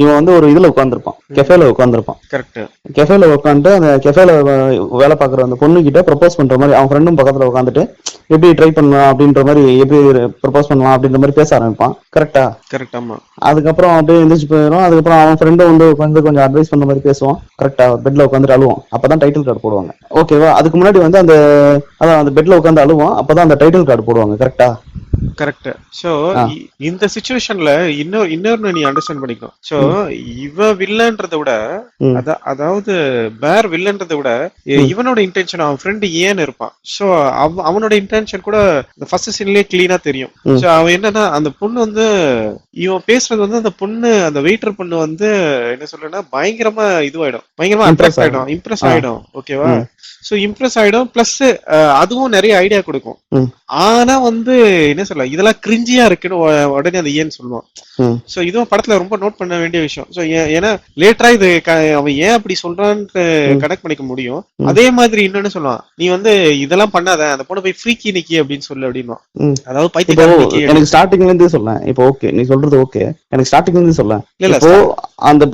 இவன் வந்து ஒரு இதுல உட்காந்துருப்பான், கெஃபேல உட்காந்துருப்பான். கரெக்ட். கெஃபேல உட்காந்துட்டு அந்த கெஃபேல வேலை பாக்குற அந்த பொண்ணு கிட்ட ப்ரப்போஸ் பண்ற மாதிரி அவன் ஃப்ரெண்டும் பக்கத்துல உட்காந்துட்டு எப்படி ட்ரை பண்ணலாம் அப்படின்ற மாதிரி, எப்படி ப்ரப்போஸ் பண்ணலாம் அப்படின்ற மாதிரி பேச ஆரம்பிப்பான். கரெக்டா? கரெக்ட். ஆமா. அதுக்கப்புறம் அப்படியே எந்திரிச்சு போயிடும். அதுக்கப்புறம் அவன் ஃப்ரெண்டும் வந்து உட்காந்து கொஞ்சம் அட்வைஸ் பண்ண மாதிரி பேசுவான். கரெக்டா? பெட்ல உட்காந்துட்டு அழுவான். அப்பதான் டைட்டில் கார்டு போடுவாங்க. ஓகேவா? அதுக்கு முன்னாடி வந்து அந்த அதான் அந்த பெட்ல உட்காந்து அழுவான். அப்பதான் அந்த டைட்டில் கார்டு போடுவாங்க. கரெக்டா? கரெக்ட். சோ இந்த சிச்சுவேஷன்ல இன்னொரு நீ அண்டர்ஸ்டாண்ட் பண்ணிக்கணும். சோ இவ வில்லன்றதை விட, அதாவது பேர் வில்லன்றதை விட இவனோட இன்டென்ஷன், அவன் ஃப்ரெண்டு ஏன்னு இருப்பான். சோ அவனோட இன்டென்ஷன் கூட இந்த ஃபர்ஸ்ட் சீன்லயே கிளீனா தெரியும். சோ அவன் என்னன்னா, அந்த பொண்ணு வந்து இவன் பேசுறது வந்து அந்த பொண்ணு, அந்த வெயிட்டர் பொண்ணு வந்து என்ன சொல்றேன்னா பயங்கரமா இதுவாயிடும், பயங்கரமா அட்ராக்ட் ஆயிடும், இம்ப்ரெஸ் ஆயிடும். ஓகேவா? சோ இம்ப்ரெஸ் ஆயிடும். பிளஸ் அதுவும் நிறைய ஐடியா கொடுக்கும். ஆனா வந்து என்ன சொல்ல, இதெல்லாம் கிரிஞ்சியா இருக்குன்னு உடனே அது ஏன்னு சொல்லுவான். சோ இதுவும் படத்துல ரொம்ப நோட் பண்ண வேண்டிய விஷயம். சோ ஏன்னா லேட்டரா இது அவன் ஏன் அப்படி சொல்றான்னு கனெக்ட் பண்ணிக்க முடியும். அதே மாதிரி இன்னொன்னு சொல்லுவான், நீ வந்து இதெல்லாம் பண்ணாத, அந்த பொண்ணு போய் ஃப்ரீக்கி நிக்கி அப்படின்னு சொல்லு அப்படின்வான். அதாவது பைத்தியக்காரன். எனக்கு ஸ்டார்டிங்ல இருந்து சொல்ல, இப்போ ஓகே நீ சொல்றது ஓகே, எனக்கு ஸ்டார்டிங்ல இருந்து சொல்ல. இப்போ அந்த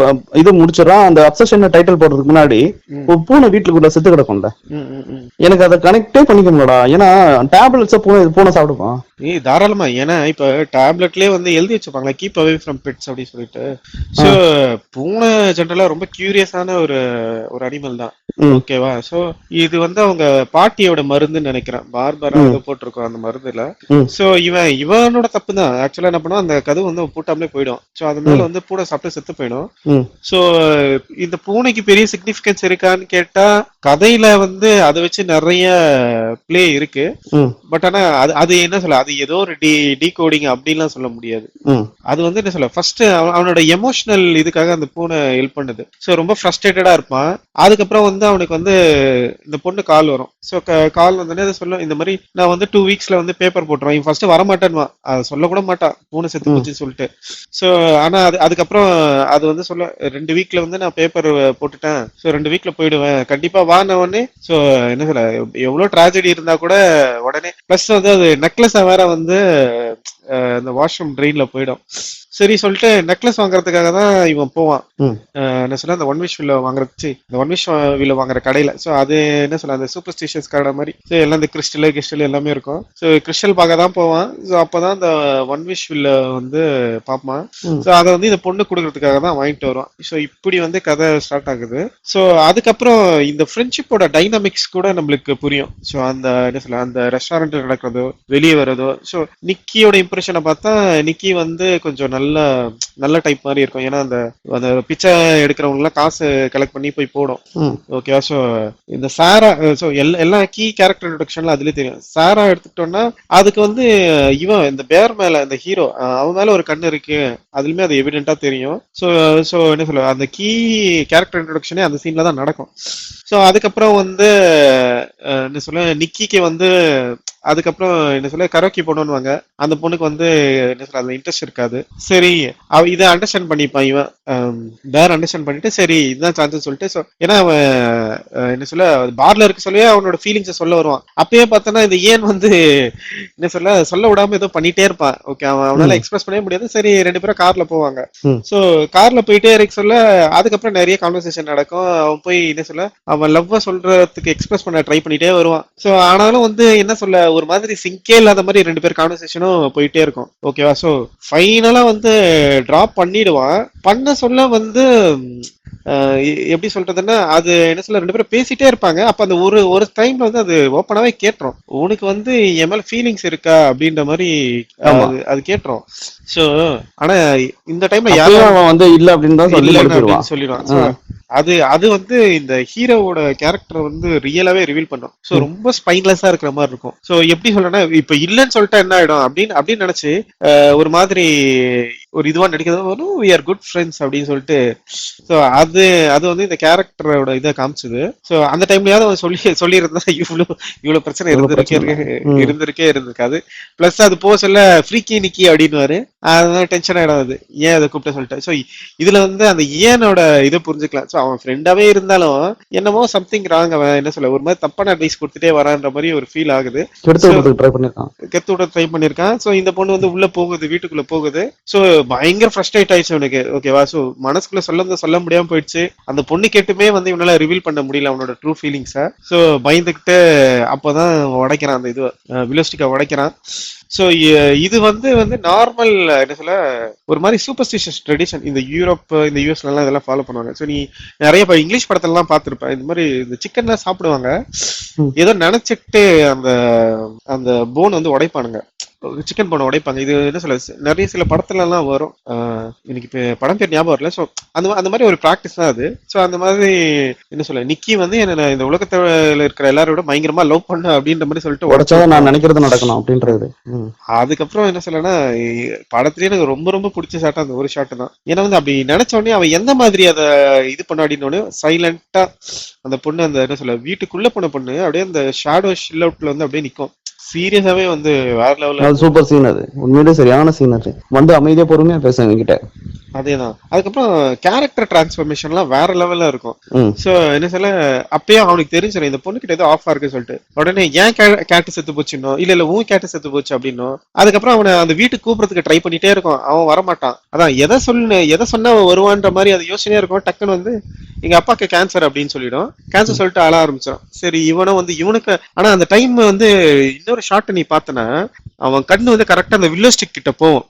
இது முடிச்சிடறான். அந்த அப்சஷன் டைட்டில் போடுறதுக்கு முன்னாடி ஒரு பூனை வீட்டுக்குள்ள செத்து கிடக்கும்ல, எனக்கு அதை கனெக்டே பண்ணிக்க முடியலடா. ஏன்னா டேப்லெட்ஸை பூனை சாப்பிடுவான். தாராளமா. ஏன்னா இப்ப டேப்லெட்லயே வந்து எழுதி வச்சிருப்பாங்களா, கீப் அவே ஃப்ரம் பெட்ஸ் அப்படின்னு சொல்லிட்டு. சோ பூனை ஜென்ரலா ரொம்ப கியூரியஸான ஒரு அனிமல் தான். ஓகேவா? சோ இது வந்து அவங்க பாட்டியோட மருந்துன்னு நினைக்கிறேன், பார்பரா போட்டிருக்கோம் அந்த மருந்துல. சோ இவனோட தப்பு தான். ஆக்சுவலா என்ன பண்ணுவோம், அந்த கதவு வந்து பூட்டாமலே போயிடும். சோ அதனால வந்து பூனை சாப்பிட்டு செத்து போயிடும். சோ இந்த பூனைக்கு பெரிய சிக்னிபிகன்ஸ் இருக்கான்னு கேட்டா, கதையில வந்து அதை வச்சு நிறைய பிளே இருக்கு. பட் ஆனா அது என்ன சொல்ல, அது ஏதோ ஒரு டீகோடிங் அப்படின்லாம் சொல்ல முடியாது. அது வந்து என்ன சொல்ல, ஃபர்ஸ்ட் அவனோட எமோஷனல் இதுக்காக அந்த பூனை ஹெல்ப் பண்ணுது. சோ ரொம்ப ஃப்ரஸ்ட்ரேட்டடா இருப்பான். அதுக்கப்புறம் வந்து அவனுக்கு வந்து இந்த பொண்ணு கால் வரும். சோ கால் வந்தோடனே அதை சொல்ல, இந்த மாதிரி நான் வந்து 2 வீக்ஸ்ல வந்து பேப்பர் போட்டுருவேன். ஃபர்ஸ்ட் வரமாட்டேன்வா, அதை சொல்ல கூட மாட்டான், பூனை செத்து போச்சுன்னு சொல்லிட்டு. சோ ஆனா அதுக்கப்புறம் அது வந்து சொல்ல, 2 வீக்ல வந்து நான் பேப்பர் போட்டுட்டேன், சோ 2 வீக்ல போயிடுவேன், கண்டிப்பா வானவனே. சோ என்ன சொல்ல, எவ்வளவு ட்ராஜடி இருந்தா கூட உடனே. பிளஸ் வந்து அது நெக்லஸா வேற வந்து இந்த வாஷ்ரூம் ட்ரெயின்ல போயிடும். சரி சொல்லிட்டு நெக்லஸ் வாங்குறதுக்காக தான் இவன் போவான். என்ன சொல்ல, அந்த ஒன் விஷ் வில்ல வாங்குறது, இந்த ஒன் விஷ் வில்ல வாங்குற கடையில. சோ அது என்ன சொல்ல, அந்த சூப்பர்ஸ்டிஷியஸ் கடை மாதிரி எல்லாம் இந்த கிறிஸ்டல் எல்லாமே இருக்கும். சோ கிறிஸ்டல் பார்க்க தான் போவான். சோ அப்பதான் அந்த ஒன் விஷ் வில்ல வந்து பாப்பான். சோ அதை வந்து இந்த பொண்ணு கொடுக்கறதுக்காக தான் வாங்கிட்டு வருவான். சோ இப்படி வந்து கதை ஸ்டார்ட் ஆகுது. சோ அதுக்கப்புறம் இந்த ஃப்ரெண்ட்ஷிப்போட டைனாமிக்ஸ் கூட நம்மளுக்கு புரியும். சோ அந்த என்ன சொல்ல, அந்த ரெஸ்டாரண்ட் நடக்கிறதோ வெளியே வரதோ. சோ நிக்கியோட இம்ப்ரெஷனை பார்த்தா, நிக்கி வந்து கொஞ்சம் நல்ல டைப் மாதிரி இருக்கும். ஏன்னா அந்த பிச்சை எடுக்கிறவங்க எல்லாம் காசு கலெக்ட் பண்ணி போய் போடும். ஓகேவா? சோ இந்த சாரா, சோ எல்லா கீ கேரக்டர் இன்ட்ரோடக்ஷன்ல அதுலயே தெரியும். சாரா எடுத்துக்கிட்டோம்னா அதுக்கு வந்து இவன் இந்த பேர் மேல, இந்த ஹீரோ அவன் மேல ஒரு கண்ணு இருக்கு, அதுலயுமே அது எவிடென்ட்டா தெரியும். சோ என்ன சொல்ல, அந்த கீ கேரக்டர் இன்ட்ரோடக்ஷனே அந்த சீன்ல தான் நடக்கும். சோ அதுக்கப்புறம் வந்து என்ன சொல்ல, நிக்கிக்கு வந்து அதுக்கப்புறம் என்ன சொல்ல, கரோக்கி பொண்ணுவாங்க. அந்த பொண்ணுக்கு வந்து என்ன சொல்ல, அதுல இன்ட்ரெஸ்ட் இருக்காது. சரி அவ இதை அண்டர்ஸ்டாண்ட் பண்ணிப்பான் இவன், பேர் அண்டர்ஸ்டாண்ட் பண்ணிட்டு சரி இதுதான் சான்ஸ் சொல்லிட்டு. சோ ஏன்னா அவன் என்ன சொல்ல, பார்ல இருக்க சொல்லவே அவனோட ஃபீலிங்ஸை சொல்ல வருவான். அப்பயே பார்த்தோன்னா இந்த ஏன் வந்து என்ன சொல்ல விடாம ஏதோ பண்ணிட்டே இருப்பான். ஓகே, அவனால எக்ஸ்பிரஸ் பண்ணவே முடியாது. சரி 2 பேரும் கார்ல போவாங்க. சோ கார்ல போயிட்டே இருக்க சொல்ல அதுக்கப்புறம் நிறைய கான்வர்சேஷன் நடக்கும். அவன் போய் என்ன சொல்ல, அவன் லவ்வ சொல்றதுக்கு எக்ஸ்பிரஸ் பண்ண ட்ரை பண்ணிட்டே வருவான். சோ ஆனாலும் வந்து என்ன சொல்ல, ஒரு மாதிரி சிங்கே இல்லாத மாதிரி 2 பேர் கான்வர்சேஷனும் போயிட்டே இருக்கும். ஓகேவா? சோ ஃபைனலா வந்து டிராப் பண்ணிடுவான். பண்ண சொல்ல வந்து எப்படி சொல்றதுன்னா, அது என்ன சொல்ல, 2 பேரும் பேசிட்டே இருப்பாங்க. அப்ப அந்த ஒரு டைம்ல வந்து அது ஓப்பனாவே கேட்டுரும், உனக்கு வந்து என் மேல ஃபீலிங்ஸ் இருக்கா அப்படின்ற மாதிரி அது கேட்டுரும். சோ ஆனா இந்த டைம்ல யாரும் வந்து இல்ல அப்படின்னு தான் சொல்லிடுவான். அது வந்து இந்த ஹீரோவோட கேரக்டர் வந்து ரியலாவே ரிவீல் பண்ணும். சோ ரொம்ப ஸ்பைன்லெஸ்ஸா இருக்கிற மாதிரி இருக்கும். சோ எப்படி சொல்றேன்னா, இப்ப இல்லன்னு சொல்லிட்டா என்ன ஆயிடும் அப்படின்னு நினைச்சு ஒரு மாதிரி ஒரு இதுவா நடிக்கிறது, we are good friends அப்படின்னு சொல்லிட்டு. சோ அது வந்து இந்த கேரக்டரோட இதை காமிச்சது. சோ அந்த டைம்லயாவது அவன் சொல்லி இருந்தா இவ்வளவு பிரச்சனை இருந்திருக்காது. பிளஸ் அது போக சொல்ல ஃப்ரீக்கி நிக்கி அப்படின்னு அதனால டென்ஷன் ஆயிடாது, ஏன் அதை கூப்பிட்ட சொல்லிட்டு. சோ இதுல வந்து அந்த ஏனோட இதை புரிஞ்சுக்கலாம். சோ அவன் ஃப்ரெண்டாவே இருந்தாலும் என்னமோ சம்திங் ராங், அவன் என்ன சொல்ல, ஒரு மாதிரி தப்பான அட்வைஸ் கொடுத்துட்டே வரான்ற மாதிரி ஒரு ஃபீல் ஆகுது. கெத்து விட ட்ரை பண்ணிருக்கான். சோ இந்த பொண்ணு வந்து உள்ள போகுது, வீட்டுக்குள்ள போகுது. சோ பயங்கர ஃப்ரஸ்ட்ரேட் ஆயிடுச்சு அவனுக்கு. ஓகேவா, சோ மனசுக்குள்ள சொல்ல முடியாம போயிடுச்சு. அந்த பொண்ணு கேட்டுமே வந்து இவனால ரிவீல் பண்ண முடியல அவனோட ட்ரூ ஃபீலிங்ஸ. சோ பயந்துகிட்டு அப்பதான் உடைக்கிறான், அந்த இது விலோஸ்டிக்கா உடைக்கிறான். சோ இது வந்து நார்மல் என்ன சொல்ல ஒரு மாதிரி சூப்பர்ஸ்டிஷியஸ் ட்ரெடிஷன். இந்த யூரோப், இந்த யூஎஸ்ல எல்லாம் இதெல்லாம் ஃபாலோ பண்ணுவாங்க. சோ நீ நிறைய இங்கிலீஷ் படத்துல எல்லாம் பாத்துருப்ப, இந்த மாதிரி இந்த சிக்கன் எல்லாம் சாப்பிடுவாங்க, ஏதோ நினைச்சிட்டு அந்த அந்த போன் வந்து உடைப்பானுங்க, சிக்கன் போன உடைப்பாங்க. இது என்ன சொல்ல நிறைய சில படத்துல எல்லாம் வரும். எனக்கு இப்ப படம் பேர் ஞாபகம் வரல. சோ அந்த மாதிரி ஒரு பிராக்டிஸ் தான் அது. சோ அந்த மாதிரி என்ன சொல்ல நிக்கி வந்து என்ன இந்த உலகத்துல இருக்கிற எல்லாரோட பயங்கரமா லவ் பண்ண அப்படின்ற மாதிரி சொல்லிட்டு உடைச்சா நான் நினைக்கிறது நடக்கணும் அப்படின்றது. அதுக்கப்புறம் என்ன சொல்லனா, படத்துலயே எனக்கு ரொம்ப ரொம்ப பிடிச்ச ஷாட் அந்த ஒரு ஷாட் தான். ஏன்னா வந்து அப்படி நினைச்ச உடனே அவன் எந்த மாதிரி அதை இது பண்ண அப்படின்னு சைலண்டா அந்த பொண்ணு, அந்த என்ன சொல்ல வீட்டுக்குள்ள போன பொண்ணு அப்படியே அந்த ஷேடோ ஷில் அவுட்ல வந்து அப்படியே நிக்கும். சீரியஸாவே வந்து வேற லெவல்ல சூப்பர் சீன் அது, உண்மையிலே சரியான சீன் அது. வந்து அமைதியா பொறுமையா பேசுங்க கிட்ட. அதேதான். அதுக்கப்புறம் கேரக்டர் டிரான்ஸ்ஃபர்மேஷன் எல்லாம் வேற லெவல்ல இருக்கும். சோ என்ன சொல்ல அப்பயே அவனுக்கு தெரிஞ்சிடும் இந்த பொண்ணு கிட்ட ஏதோ ஆஃபா இருக்கு சொல்லிட்டு. உடனே ஏன் கேட்டு செத்து போச்சுன்னோ, இல்ல உன் கேட்டு செத்து போச்சு அப்படின்னோ. அதுக்கப்புறம் அவனை அந்த வீட்டுக்கு கூப்பிடறதுக்கு ட்ரை பண்ணிட்டே இருக்கும், அவன் வரமாட்டான். அதான் எதை சொன்னா அவன் வருவான்ற மாதிரி அது யோசனையா இருக்கும். டக்குன்னு வந்து எங்க அப்பாக்கு கேன்சர் அப்படின்னு சொல்லிடும். கேன்சர் சொல்லிட்டு அழ ஆரம்பிச்சிடும். சரி இவனும் வந்து இவனுக்கு, ஆனா அந்த டைம் வந்து இன்னொரு ஷாட் நீ பார்த்தனா அவன் கண்ணு வந்து கரெக்டா அந்த வில்லோஸ்டிக் கிட்ட போகும்.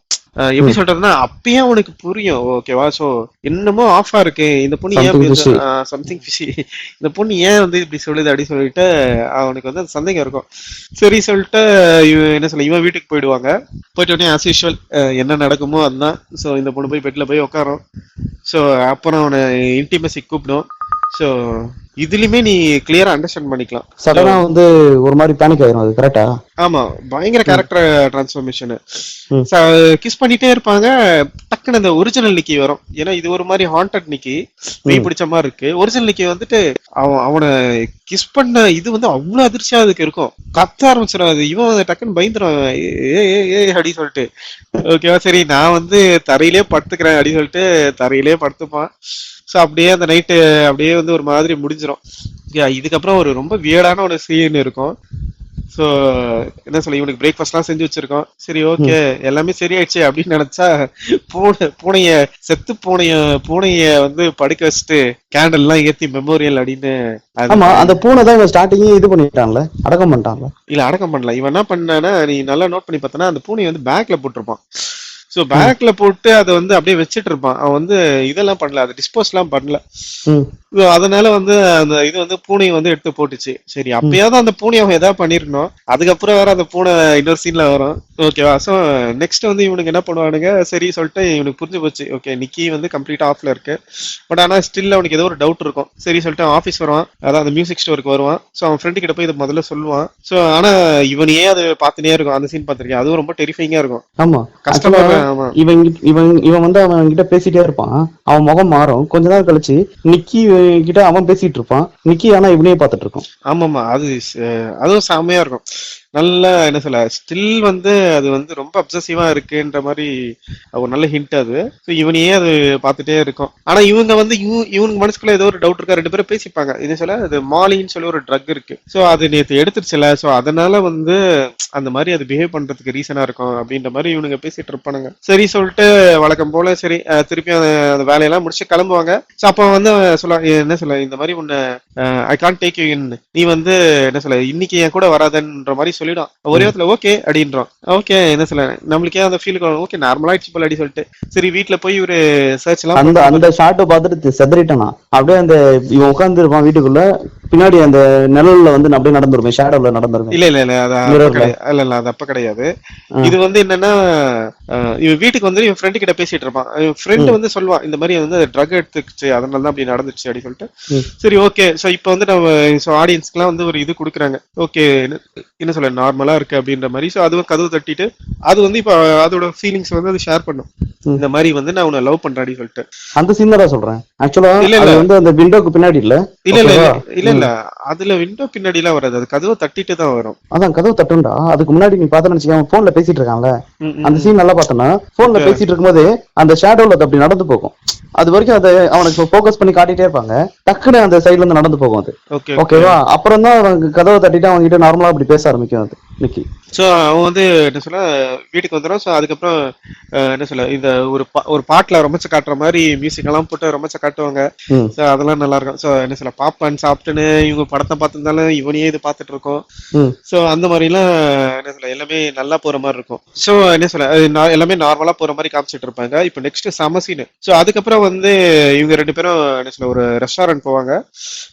எப்படி சொல்றதுன்னா அப்பயே அவனுக்கு புரியும், ஓகேவா, சோ என்னமோ ஆஃபா இருக்கு, இந்த பொண்ணு ஏன் சம்திங் ஃபிஷி, இந்த பொண்ணு ஏன் வந்து இப்படி சொல்லுது அப்படின்னு சொல்லிட்டு அவனுக்கு வந்து சந்தேகம் இருக்கும். சரி சொல்லிட்டு என்ன சொல்ல இவன் வீட்டுக்கு போயிடுவாங்க. போயிட்ட உடனே ஆஸ் யூஷுவல் என்ன நடக்குமோ அதுதான். சோ இந்த பொண்ணு போய் பெட்ல போய் உட்காரும். சோ அப்புறம் அவனை இன்டிமேசி கூப்பிடும். சோ இதுலயுமே நீ கிளியரா அண்டர்ஸ்டாண்ட் பண்ணிக்கலாம். சடனா வந்து ஒரு மாதிரி பேனிக் ஆயிரும், அது கரெக்டா? ஆமா, பயங்கர கேரக்டர் டிரான்ஸ்ஃபர்மேஷன். கிஸ் பண்ணிட்டே இருப்பாங்க. டக்குன்னு அந்த ஒரிஜினல் நிக்கி வரும். ஏன்னா இது ஒரு மாதிரி ஹாண்டட் நிக்கி, மெய் பிடிச்ச மாதிரி இருக்கு. ஒரிஜினல் நிக்கி வந்துட்டு அவனை கிஸ் பண்ண இது வந்து அவ்வளவு அதிர்ச்சியா அதுக்கு இருக்கும். கத்த ஆரம்பிச்சிடும். அது இவன் டக்குன்னு பயந்துடும், ஏ அப்படின்னு சொல்லிட்டு. ஓகேவா, சரி நான் வந்து தரையிலே படுத்துக்கிறேன் அப்படின்னு சொல்லிட்டு தரையிலே படுத்துப்பான். ஸோ அப்படியே அந்த நைட்டு அப்படியே வந்து ஒரு மாதிரி முடிஞ்சிடும். இதுக்கப்புறம் ஒரு ரொம்ப வியர்டான ஒரு சீன் இருக்கும். ஸோ என்ன சொல்ல இவனுக்கு பிரேக்ஃபாஸ்ட்லாம் செஞ்சு வச்சிருக்கோம். சரி ஓகே எல்லாமே சரியாயிடுச்சு அப்படின்னு நினைச்சா பூனைய வந்து படுக்க வச்சுட்டு கேண்டல் எல்லாம் ஏத்தி மெமோரியல் அப்படின்னு. ஆமா, அந்த பூனை தான் இவன் ஸ்டார்டிங்கே இது பண்ணிட்டான்ல, அடக்கம் பண்ணிட்டான்ல. இல்ல அடக்கம் பண்ணல. இவன் என்ன பண்ணானா, நீ நல்லா நோட் பண்ணி பார்த்தனா அந்த பூனையை வந்து பேக்ல போட்டிருப்பான். சோ பேக்ல போட்டு அதை வந்து அப்படியே வச்சிட்டு இருப்பான். அவன் வந்து இதெல்லாம் பண்ணல, அதை டிஸ்போஸ் எல்லாம் பண்ணல. அதனால வந்து அந்த இது வந்து பூனையை வந்து எடுத்து போட்டுச்சு. சரி அப்பயாவது அந்த பூனை அவன் ஏதாவது பண்ணிருக்கணும். அதுக்கப்புறம் வேற அந்த பூனை இன்னொரு சீன்ல வரும். ஓகேவா, சோ நெக்ஸ்ட் வந்து இவனுக்கு என்ன பண்ணுவானுங்க, சரி சொல்லிட்டு இவனுக்கு புரிஞ்சு போச்சு, ஓகே நிக்கி வந்து கம்ப்ளீட்டா ஆஃப்ல இருக்கு. பட் ஆனா ஸ்டில் அவனுக்கு ஏதோ ஒரு டவுட் இருக்கும். சரி சொல்லிட்டு அவன் ஆஃபீஸ் வருவான், அதான் அந்த மியூசிக் ஸ்டோருக்கு வருவான். சோ அவன் ஃப்ரெண்டு கிட்ட போய் இதை முதல்ல சொல்லுவான். சோ ஆனா இவனையே அது பாத்துனே இருக்கும். அந்த சீன் பாத்திருக்கேன், அதுவும் ரொம்ப டெரிஃபைங்கா இருக்கும். ஆமா, கஷ்டமா. இவன் வந்து அவன் கிட்ட பேசிட்டே இருப்பான். அவன் முகம் மாறும். கொஞ்ச நேரம் கழிச்சு நிக்கி கிட்ட அவன் பேசிட்டு இருப்பான். நிக்கி ஆனா இவனையே பாத்துட்டு இருக்கும். ஆமாமா, அதுவும் செமையா இருக்கும். நல்லா என்ன சொல்ல ஸ்டில் வந்து அது வந்து ரொம்ப அப்சசிவா இருக்குன்ற மாதிரி ஒரு நல்ல ஹிண்ட் அது. இவனையே அது பாத்துட்டே இருக்கும். ஆனா இவங்க வந்து இவனுக்கு மனசுக்குள்ள ஏதோ ஒரு டவுட் இருக்கா. ரெண்டு பேரும் பேசிப்பாங்க. இது சொல்ல அது மாலின்னு சொல்லி ஒரு ட்ரக் இருக்கு. சோ அது நேத்து எடுத்துருச்சுல, சோ அதனால வந்து அந்த மாதிரி அது பிஹேவ் பண்றதுக்கு ரீசனா இருக்கும் அப்படின்ற மாதிரி இவனுங்க பேசிட்டு இருப்பானுங்க. சரி சொல்லிட்டு வழக்கம் போல சரி திருப்பி அந்த வேலையெல்லாம் முடிச்சு கிளம்புவாங்க. சோ அப்ப வந்து சொல்ல என்ன சொல்ல இந்த மாதிரி உன்னை I can't take you in, நீ வந்து என்ன சொல்ல இன்னைக்கு என் கூட வராதன்ற மாதிரி சொல்லிடும். ஒரே இடத்துல ஓகே அப்படின்றோம். ஓகே என்ன சொல்ல நம்மளுக்கே அந்த ஃபீல் ஓகே நார்மலா ஆயிடுச்சு போல அப்படி சொல்லிட்டு சரி வீட்டுல போய் ஒரு சர்ச் எல்லாம் அந்த ஷாட்டை பார்த்துட்டு செதறிட்டானா. அப்படியே அந்த இவன் உட்கார்ந்து இருப்பான் வீட்டுக்குள்ள, பின்னாடி அந்த நிழல்ல வந்து அப்படியே நடந்துருமே, ஷேடோல நடந்துருமே. இல்ல அது அப்ப கிடையாது. இது வந்து என்னன்னா இவன் வீட்டுக்கு வந்து இவன் ஃப்ரெண்டு கிட்ட பேசிட்டு இருப்பான். ஃப்ரெண்டு வந்து சொல்லுவான் இந்த மாதிரி வந்து ட்ரக் எடுத்துக்கிச்சு அதனால தான் அப்படி நடந்துச்சு அப்படின்னு சொல்லிட்டு. சரி ஓகே சோ இப்போ வந்து நம்ம ஆடியன்ஸ்க்கு எல்லாம் வந்து ஒரு இது கொடுக்குறாங்க. ஓகே என்ன சொல்ல நார்மலா இருக்கு அப்படின்ற மாதிரி. சோ அதுவும் கதவு தட்டிட்டு அது வந்து இப்ப அதோட ஃபீலிங்ஸ் வந்து அது ஷேர் பண்ணும். இந்த மாதிரி வந்து நான் உன்னை லவ் பண்றேன் அப்படின்னு சொல்லிட்டு. அந்த சீன் தான் சொல்றேன் ஆக்சுவலா. இல்ல வந்து அந்த விண்டோக்கு பின்னாடி இல்ல இல்ல அதுல விண்டோ பின்னாடி எல்லாம் வராது, அது கதவை தட்டிட்டு தான் வரும். அதான் கதவு தட்டுண்டா. அதுக்கு முன்னாடி நீ பாத்தா நினைச்சுக்க போன்ல பேசிட்டு இருக்கான்ல, அந்த சீன் நல்லா பார்த்தனா போன்ல பேசிட்டு இருக்கும்போது அந்த ஷேடோல அப்படி நடந்து போகும். அது வரைக்கும் அதை அவனுக்கு போக்கஸ் பண்ணி காட்டிட்டே இருப்பாங்க. டக்குன்னு அந்த சைட்ல இருந்து நடந்து போகும் அது. ஓகேவா, அப்புறம் தான் கதவை தட்டிட்டு அவங்க கிட்ட நார்மலா அப்படி பேச ஆரம்பிக்கும் அது நிக்கி. சோ அவன் வந்து என்ன சொல்ல வீட்டுக்கு வந்துடும். சோ அதுக்கப்புறம் என்ன சொல்ல இந்த ஒரு பாட்டுல ரொமச்ச காட்டுற மாதிரி மியூசிக் எல்லாம் போட்டு ரொமச்ச காட்டுவாங்க. சோ அதெல்லாம் நல்லா இருக்கும். சோ என்ன சொல்ல பாப்கார்ன் சாப்பிட்டுன்னு இவங்க படத்தை பார்த்திருந்தாலும் இவனையே இது பார்த்துட்டு இருக்கோம். சோ அந்த மாதிரி எல்லாம் என்ன சொல்ல எல்லாமே நல்லா போற மாதிரி இருக்கும். சோ என்ன சொல்ல எல்லாமே நார்மலா போற மாதிரி காமிச்சிட்டு இருப்பாங்க. இப்ப நெக்ஸ்ட் சம சீன். சோ அதுக்கப்புறம் வந்து இவங்க 2 பேரும் என்ன சொல்ல ஒரு ரெஸ்டாரண்ட் போவாங்க.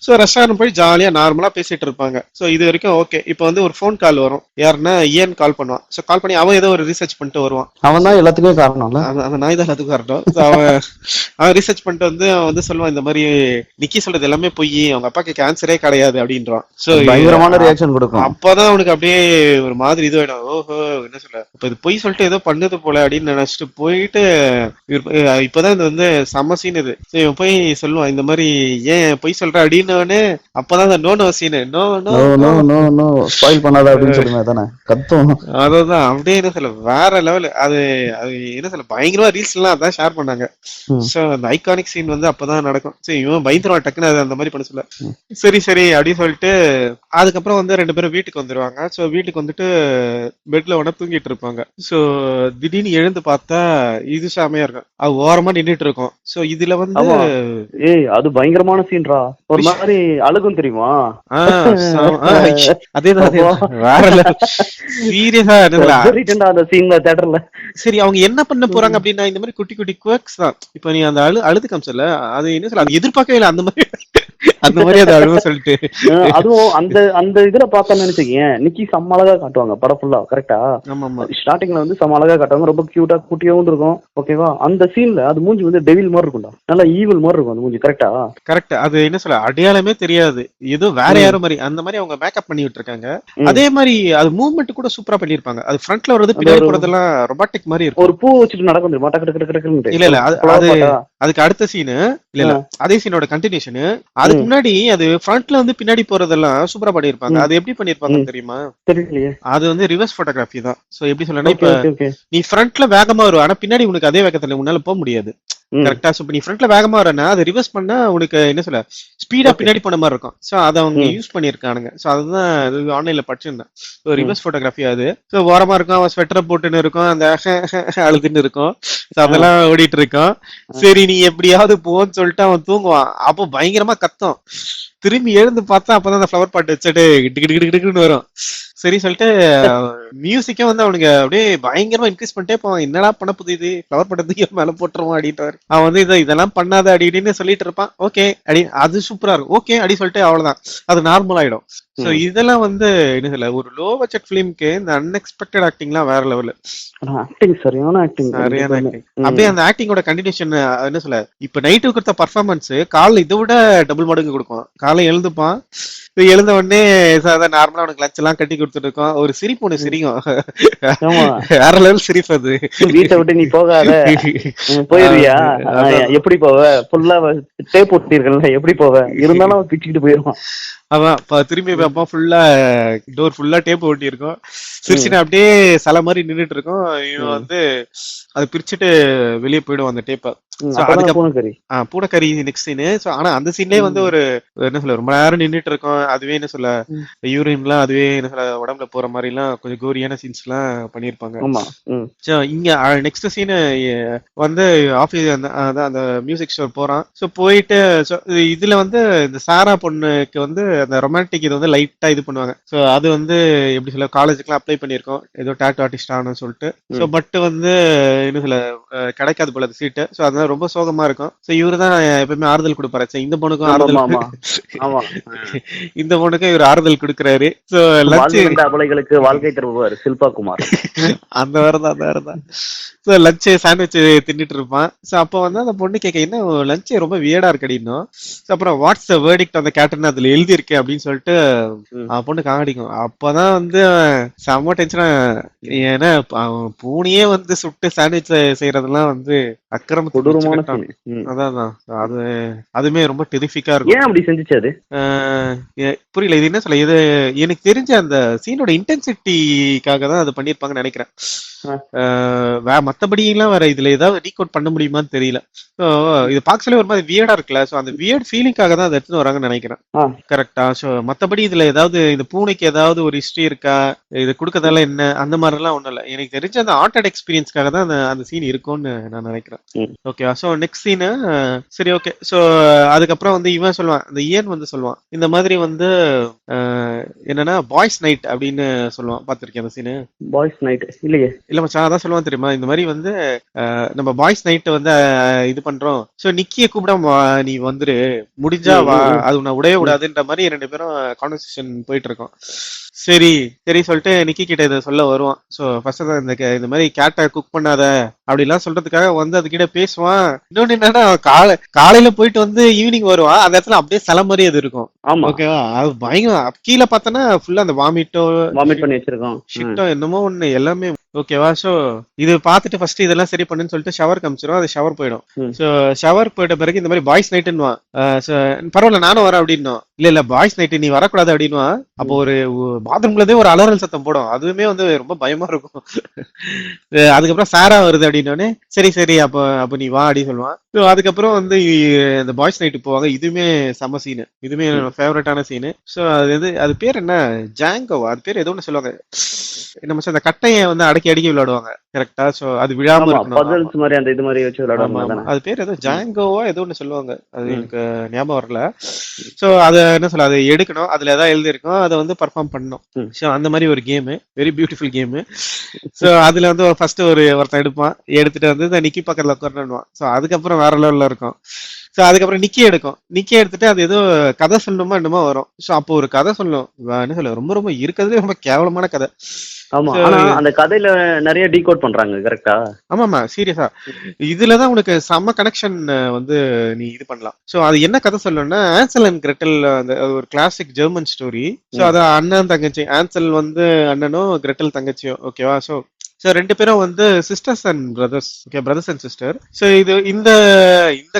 சோ ரெஸ்டாரண்ட் போய் ஜாலியா நார்மலா பேசிட்டு இருப்பாங்க. சோ இது வரைக்கும் ஓகே. இப்போ வந்து ஒரு ஃபோன் கால் வரும். யாருன்னா ஏன் கால் பண்ணுவான். சோ கால் பண்ணி அவன் ஏதோ ஒரு ரிசர்ச் பண்ணிட்டு வருவான். அவன் தான் எல்லாத்துக்குமே காரணம்ல. அந்த நாய் தான் எல்லாத்துக்கும் காரணம். அவன் ரிசர்ச் பண்ணிட்டு வந்து அவன் வந்து சொல்லுவான் இந்த மாதிரி நிக்கி சொல்றது எல்லாமே போய் அவங்க அப்பாக்கு கேன்சரே கிடையாது அப்படின்றான். சோ பயங்கரமான ரியாக்ஷன் கொடுக்கும். அப்பதான் அவனுக்கு அப்படியே ஒரு மாதிரி இது வேணும். ஓஹோ என்ன சொல்ல இப்ப இது பொய் சொல்லிட்டு ஏதோ பண்ணுது போல அப்படின்னு நினைச்சிட்டு போயிட்டு இப்பதான் இது வந்து செம்ம சீன் இது. இவன் போய் சொல்லுவான் இந்த மாதிரி ஏன் பொய் சொல்ற அப்படின்னு. அப்பதான் அந்த no scene no no no no no spoil பண்ணாத அப்படின்னு சொல்லுங்க தானே கத்தும். அதான் அப்படியே என்ன சொல்ல வேற லெவல். அது என்ன சொல்ல பயங்கரமா ரீல்ஸ் எல்லாம் அதான் ஷேர் பண்ணாங்க. சோ அந்த ஐகானிக் சீன் வந்து அப்பதான் நடக்கும். சரி இவன் பயந்துருவான் டக்குன்னு அது அந்த மாதிரி பண்ண சொல்ல சரி சரி அப்படின்னு சொல்லிட்டு அதுக்கப்புறம் வந்து 2 பேரும் வீட்டுக்கு வந்துருவாங்க. சோ வீட்டுக்கு வந்துட்டு பெட்ல உடனே தூங்கிட்டு இருப்பாங்க. சோ திடீர்னு எழுந்து பார்த்தா இது செமையா இருக்கும். அது ஓரமா நின்றுட்டு இருக்கும். சோ இதுல வந்து அது பயங்கரமான சீன்ரா. ஒரு மாதிரி அழுகும் தெரியுமா? அதேதான் வேற சீரியஸா அந்த சீன்ல தியேட்டர்ல. சரி அவங்க என்ன பண்ண போறாங்க அப்படின்னா இந்த மாதிரி குட்டி குட்டி குவர்க்ஸ் தான். இப்ப நீ அந்த அழுது காமிச்சல அது என்ன சொல்ல அது எதிர்பார்க்கவே இல்லை. அந்த மாதிரி அது அழுவ சொல்லிட்டு அதுவும் அந்த இதுல பார்த்தா நினைச்சீங்க நிக்கி செம்ம அழகா காட்டுவாங்க படம் ஃபுல்லா. கரெக்டா? ஸ்டார்டிங்ல வந்து செம்ம அழகா காட்டுவாங்க. ரொம்ப கியூட்டா குட்டியாவும் இருக்கும். ஓகேவா? அந்த சீன்ல அது மூஞ்சி வந்து டெவில் மாதிரி இருக்கும்டா. நல்லா ஈவில் மாதிரி இருக்கும் அந்த மூஞ்சி. கரெக்டா? கரெக்ட். அது என்ன சொல்ல அடையாளமே தெரியாது. ஏதோ வேற யாரும் மாதிரி அந்த மாதிரி அவங்க மேக்கப் பண்ணி விட்டுருக்காங்க. அதே மாதிரி அது மூவ்மெண்ட் கூட சூப்பரா பண்ணிருப்பாங்க. அது ஃப்ரண்ட்ல வரது பின்னாடி போறதெல்லாம் ரொபாட்டிக் மாதிரி இருக்கும். ஒரு பூ வச்சுட்டு நடக்கும் தெரியுமா? இல்ல இல்ல அதுக்கு அடுத்த சீனு இல்ல அதே சீனோட கண்டினியூஷன். அதுக்கு முன்னாடி அது ஃப்ரண்ட்ல வந்து பின்னாடி போறதெல்லாம் சூப்பரா பண்ணிருப்பாங்க. அது எப்படி பண்ணிருப்பாங்கன்னு தெரியுமா? அது வந்து ரிவர்ஸ் போட்டோகிராஃபி தான். சோ எப்படி சொல்லணும் இப்ப நீ ஃப்ரண்ட்ல வேகமா வரும். ஆனா பின்னாடி உனக்கு அதே வேகத்துல உன்னால போக முடியாது. கரெக்டா? சோ நீ ஃப்ரண்ட்ல வேகமா வரனா அது ரிவர்ஸ் பண்ணா உனக்கு என்ன சொல்ல ஸ்பீடா பின்னாடி போன மாதிரி இருக்கும். சோ அதை அவங்க யூஸ் பண்ணிருக்கானுங்க. சோ அதுதான் ஆன்லைன்ல படிச்சிருந்தேன். ரிவர்ஸ் போட்டோகிராஃபி அது. சோ ஓரமா இருக்கும். அவன் ஸ்வெட்டர் போட்டுன்னு இருக்கும். அந்த அழுதுன்னு இருக்கும். சோ அதெல்லாம் ஓடிட்டு இருக்கும். சரி நீ எப்படியாவது போன்னு சொல்லிட்டு அவன் தூங்குவான். அப்போ பயங்கரமா கத்தும். திரும்பி எழுந்து பார்த்தா அப்பதான் அந்த ஃப்ளவர் பாட்டு வச்சுட்டு கிட்டுக்கிட்டு வரும். சரி சொல்லிட்டு மியூசிக்கே வந்து அவனுக்கு அப்படியே பயங்கரமா இன்க்ரீஸ் பண்ணிட்டே போவான். என்னடா பண்ண புரியுது ஃப்ளவர் பட்டத்துக்கு மேல போட்டுருவான் அப்படின்ட்டு அவன் வந்து இதெல்லாம் பண்ணாத அப்படின்னு சொல்லிட்டு இருப்பான். ஓகே அடி அது சூப்பரா இருக்கும். ஓகே அப்படி சொல்லிட்டு அவ்வளவுதான் அது நார்மல் ஆயிடும். சோ இதெல்லாம் வந்து என்ன சொல்ல ஒரு லோ பட்ஜெட் பிலிம்க்கு இந்த அன்எக்ஸ்பெக்டட் ஆக்டிங்லாம் வேற லெவல். சரியான ஆக்டிங். அப்படியே அந்த ஆக்டிங்கோட கண்டினியூஷன் என்ன சொல்ல இப்ப நைட்டு கொடுத்த பர்ஃபார்மன்ஸ் காலைல இதை விட டபுள் மடங்கு கொடுக்கும். காலை எழுந்துப்பான். எழுந்த உடனே நார்மலா அவனுக்கு லஞ்ச் எல்லாம் கட்டி கொடுத்துட்டு இருக்கோம். ஒரு சிரிப்பு ஒண்ணு சிரிக்கும். வேற லெவல் சிரிப்பு அது. வீட்டை விட்டு நீ போகாத போயிருவியா? எப்படி போவ? ஃபுல்லா டேப் போட்டிருக்கல எப்படி போவ? இருந்தாலும் பிச்சுக்கிட்டு போயிருவான். அதான் திரும்பி பார்ப்போம். ஃபுல்லா டோர் ஃபுல்லா டேப் ஒட்டி இருக்கும். சிரிச்சுன்னு அப்படியே சில மாதிரி நின்றுட்டு இருக்கும். இவன் வந்து அதை பிரிச்சுட்டு வெளியே போயிடும் அந்த டேப்பை. பூனைக்கறி நெக்ஸ்ட் சீனு. ஆனா அந்த சீன்லயே வந்து ஒரு என்ன சொல்ல ரொம்ப நேரம் நின்றுட்டு இருக்கோம். அதுவே என்ன சொல்ல யூரின் எல்லாம் அதுவே என்ன சொல்ல உடம்புல போற மாதிரி எல்லாம் கொஞ்சம் கோரியான சீன்ஸ் எல்லாம் பண்ணிருப்பாங்க. இங்க நெக்ஸ்ட் சீனு வந்து ஆபீஸ் அந்த மியூசிக் ஸ்டோர் போறான். சோ போயிட்டு இதுல வந்து இந்த சாரா பொண்ணுக்கு வந்து அந்த ரொமான்டிக் இது வந்து லைட்டா இது பண்ணுவாங்க. சோ அது வந்து எப்படி சொல்ல காலேஜுக்குலாம் அப்ளை பண்ணிருக்கோம் ஏதோ டாட்டோ ஆர்டிஸ்ட் ஆகணும்னு சொல்லிட்டு. சோ பட் வந்து என்ன சொல்ல கிடைக்காது போல அது சீட்டு. சோ அதனால ரொம்ப சோகமா இருக்கும். சோ இவரு தான் எப்பவுமே ஆறுதல் கொடுப்பாரு. இந்த பொண்ணுக்கும் ஆறுதல் இந்த பொண்ணுக்கும் இவர் ஆறுதல் கொடுக்குறாரு. சோ லஞ்சுகளுக்கு வாழ்க்கை தருவார் சில்பா குமார். அந்த வேறதான் சோ லஞ்ச் சாண்ட்விச் தின்னுட்டு இருப்பான். சோ அப்போ வந்து அந்த பொண்ணு கேட்க என்ன லஞ்ச் ரொம்ப வியர்டா இருக்கு அப்படின்னும். அப்புறம் வாட்ஸ் த வேர்டிக்ட் அந்த கேட்டர்ன் அதுல எழுதி இருக்கு அப்படின்னு சொல்லிட்டு பொண்ணு காடிக்கும். அப்பதான் வந்து செம்ம டென்ஷனா. ஏன்னா பூனையே வந்து சுட்டு சாண்ட்விச் செய்யறதெல்லாம் வந்து அக்கிரமத்துக்கு கொடூரமான scene. அதான் அது அதுமே ரொம்ப டெரிஃபிக்கா இருக்கும். ஏன் அப்படி செஞ்சுச்சு அது? புரியல, இது என்ன சொல்ல, இது எனக்கு தெரிஞ்ச அந்த சீனோட இன்டென்சிட்டிக்காக தான் அது பண்ணிருப்பாங்கன்னு நினைக்கிறேன். மத்தபடி எல்லாம் வேற இதுல ஏதாவது டீகோட் பண்ண முடியுமான்னு தெரியல. இது பாக்ஸ்ல ஒரு மாதிரி வியர்டா இருக்குல்ல, சோ அந்த வியர்ட் ஃபீலிங்காக தான் அதை எடுத்துட்டு வராங்கன்னு நினைக்கிறேன். கரெக்டா? சோ மத்தபடி இதுல ஏதாவது இந்த பூனைக்கு ஏதாவது ஒரு ஹிஸ்டரி இருக்கா, இது கொடுக்கறதால என்ன, அந்த மாதிரி எல்லாம் ஒண்ணும் இல்ல. எனக்கு தெரிஞ்ச அந்த ஆர்டட் எக்ஸ்பீரியன்ஸ்க்காக தான் அந்த சீன் இருக்கும்னு நான் நினைக்கிறேன். ஓகேவா? சோ நெக்ஸ்ட் சீனு சரி ஓகே. சோ அதுக்கப்புறம் வந்து இவன் சொல்லுவான், இந்த இயன் வந்து சொல்லுவான் இந்த மாதிரி வந்து என்னன்னா பாய்ஸ் நைட் அப்படின்னு சொல்லுவான். பாத்திருக்கேன் அந்த சீனு. பாய்ஸ் நைட் இல்லையே. இல்ல மச்சான், அதான் சொல்லுவான் தெரியுமா, இந்த மாதிரி வந்து நம்ம பாய்ஸ் நைட் வந்து இது பண்றோம், சோ நிக்கிய கூப்பிட நீ வந்துரு, முடிஞ்சா வா, அது உன்னை உடைய விடாதுன்ற மாதிரி 2 பேரும் கான்வர்சேஷன் போயிட்டு இருக்கோம். சரி சரி சொல்லிட்டு நிக்கி கிட்ட இதை சொல்ல வருவான். சோ ஃபர்ஸ்ட் இந்த மாதிரி கேட்டை குக் பண்ணாத அப்படிலாம் சொல்றதுக்காக வந்து அது கிட்ட பேசுவான். இன்னொன்னு என்னன்னா, காலையில போயிட்டு வந்து ஈவினிங் வருவான், அந்த இடத்துல அப்படியே சில மாதிரி அது இருக்கும். ஓகேவா? அது பயங்கரம். கீழே பார்த்தோன்னா ஃபுல்லா அந்த வாமிட் பண்ணி வச்சிருக்கோம், ஷிட்டோ என்னமோ ஒண்ணு எல்லாமே. ஓகேவா? சோ இது பார்த்துட்டு ஃபர்ஸ்ட் இதெல்லாம் சரி பண்ணுன்னு சொல்லிட்டு ஷவர் காமிச்சிரும். அது ஷவர் போயிடும். சோ ஷவர் போயிட்ட பிறகு இந்த மாதிரி பாய்ஸ் நைட்டுன்னுவான். பரவாயில்ல நானும் வரேன் அப்படின்னும். இல்ல பாய்ஸ் நைட்டு நீ வரக்கூடாது அப்படின்னுவான். அப்போ ஒரு பாத்ரூம்லதே ஒரு அலறல் சத்தம் போடும். அதுவுமே வந்து ரொம்ப பயமா இருக்கும். அதுக்கப்புறம் சாரா வருது அப்படின்னோடனே சரி சரி அப்ப நீ வா அப்படின்னு சொல்லுவான். அதுக்கப்புறம் வந்து இந்த பாய்ஸ் நைட்டு போவாங்க. இதுவுமே செம சீனு, இதுவுமே என்னோட ஃபேவரட்டான சீனு. ஸோ அது பேர் என்ன, ஜாங்கோவா, அது பேர் ஏதோ ஒன்று சொல்லுவாங்க. நம்ம அந்த கட்டையை வந்து அடக்கி விளையாடுவாங்க. கரெக்டா? சோ அது விழாம இருக்கணும். மாதிரி அந்த இது மாதிரி வச்சு விளையாடுவாங்க. அது பேர் ஏதோ ஜாங்கோவா ஏதோ ஒன்று சொல்லுவாங்க, அது எனக்கு ஞாபகம் வரல. சோ அதை என்ன சொல்ல, அதை எடுக்கணும், அதுல ஏதாவது எழுதி இருக்கும், அதை வந்து பர்ஃபார்ம் பண்ணணும். ஸோ அந்த மாதிரி ஒரு game, very beautiful game. So அதுல வந்து ஃபர்ஸ்ட் ஒருத்தன் எடுப்பான், எடுத்துட்டு வந்து நிக்கி பக்கத்துல உட்காரணுவான். ஸோ அதுக்கப்புறம் வேற லெவல்ல இருக்கும். ஸோ அதுக்கப்புறம் நிக்கி எடுத்துட்டு அது ஏதோ கதை சொல்லணுமா என்னமோ வரும். ஸோ அப்போ ஒரு கதை சொல்லணும், என்ன சொல்ல, ரொம்ப ரொம்ப இருக்கிறதுலே ரொம்ப கேவலமான கதை. அந்த கதையில நிறைய டீகோட் பண்றாங்க. கரெக்டா? ஆமாமா, சீரியஸா இதுலதான் உனக்கு செம்ம கனெக்ஷன் வந்து நீ இது பண்ணலாம். சோ அது என்ன கதை சொல்லணும்னா, ஆன்சல் அண்ட் கிரெட்டல், அந்த ஒரு கிளாசிக் ஜெர்மன் ஸ்டோரி. சோ அது அண்ணன் தங்கச்சி, ஆன்சல் வந்து அண்ணனும் கிரெட்டல் தங்கச்சியும். ஓகேவா? சோ 2 பேரும் வந்து sisters and brothers. Okay, brothers and sister. So இது இந்த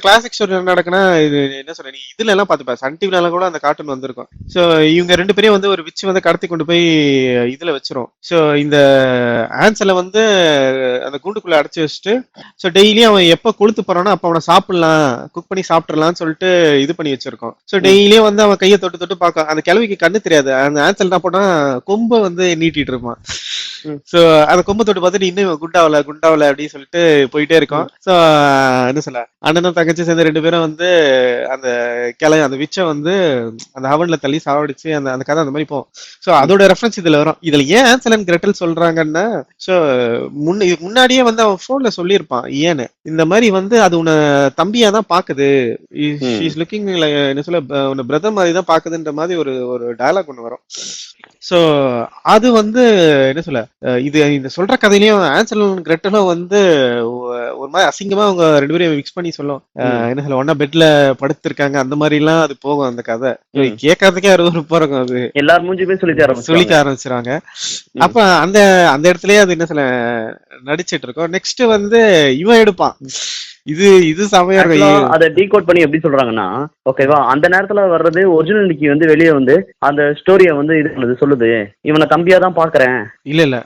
கிளாசிக் ஸ்டோரி என்ன நடக்குன்னா, இது என்ன சொல்ற, நீ இதுல எல்லாம் பாத்துப்ப, சன் டிவில கூட அந்த கார்ட்டூன் வந்திருக்கும். சோ இவங்க 2 பேரையும் வந்து ஒரு விச்சு வந்து கடத்தி கொண்டு போய் இதுல வச்சிரும். சோ இந்த ஆன்சலை வந்து அந்த கூண்டுக்குள்ள அடைச்சு வச்சுட்டு, சோ டெய்லியும் அவன் எப்ப கொளுத்து போறானோ அப்ப அவனை சாப்பிடலாம், குக் பண்ணி சாப்பிடலாம்னு சொல்லிட்டு இது பண்ணி வச்சிருக்கோம். சோ டெய்லியும் வந்து அவன் கையை தொட்டு பார்க்க, அந்த கிழவிக்கு கண்ணு தெரியாது. அந்த ஆன்சல் என்ன பண்ணா, கொம்பை வந்து நீட்டிட்டு இருப்பான். சோ அந்த கொம்பை தொட்டு பார்த்துட்டு இன்னும் குண்டாவல அப்படின்னு சொல்லிட்டு போயிட்டே இருக்கும். சோ என்ன சொல்ல, அண்ணனும் தங்கச்சி சேர்ந்து 2 பேரும் வந்து அந்த அந்த விச்சை வந்து அந்த அவன்ல தள்ளி சாவடிச்சு அந்த கதை அந்த மாதிரி போகும். சோ அதோட ரெஃபரன்ஸ் இதுல வரும். இதுல ஏன் ஆன்சல் அண்ட் கிரெட்டல் சொல்றாங்கன்னா, சோ இதுக்கு முன்னாடியே வந்து அவன் போன்ல சொல்லியிருப்பான் ஏன்னு, இந்த மாதிரி வந்து அது உன்னை தம்பியா தான் பாக்குது, இஸ் லுக்கிங் என்ன சொல்ல, உன்னை பிரதர் மாதிரி தான் பாக்குதுன்ற மாதிரி ஒரு டயலாக் ஒண்ணு வரும். சோ அது வந்து என்ன சொல்ல, இது இந்த சொல்ற கதையிலயும் ஆன்சலும் கிரெட்டலும் வந்து ஒரு மாதிரி அசிங்கமா அவங்க 2 பேரையும் மிக்ஸ் பண்ணி சொல்லும். என்ன சொல்ல, ஒன்னா பெட்ல படுத்திருக்காங்க அந்த மாதிரி எல்லாம் அது போகும் அந்த கதை. கேட்கறதுக்கே அருவருப்பா இருக்கும். அது எல்லாரும் மூஞ்சியுமே சொல்லிக்க ஆரம்பிச்சிருவாங்க. அப்ப அந்த இடத்துலயே அது என்ன சொல்ல நடிச்சிட்டு இருக்கோம். நெக்ஸ்ட் வந்து இவன் எடுப்பான். இது சமயா அதை டீகோட் பண்ணி எப்படி சொல்றாங்கன்னா, ஓகேவா, அந்த நேரத்துல வர்றது ஒரிஜினல் நிக்கி வந்து வெளியே வந்து அந்த ஸ்டோரிய வந்து இது சொல்லுது, இவனை தம்பியா தான் பாக்குறேன். இல்ல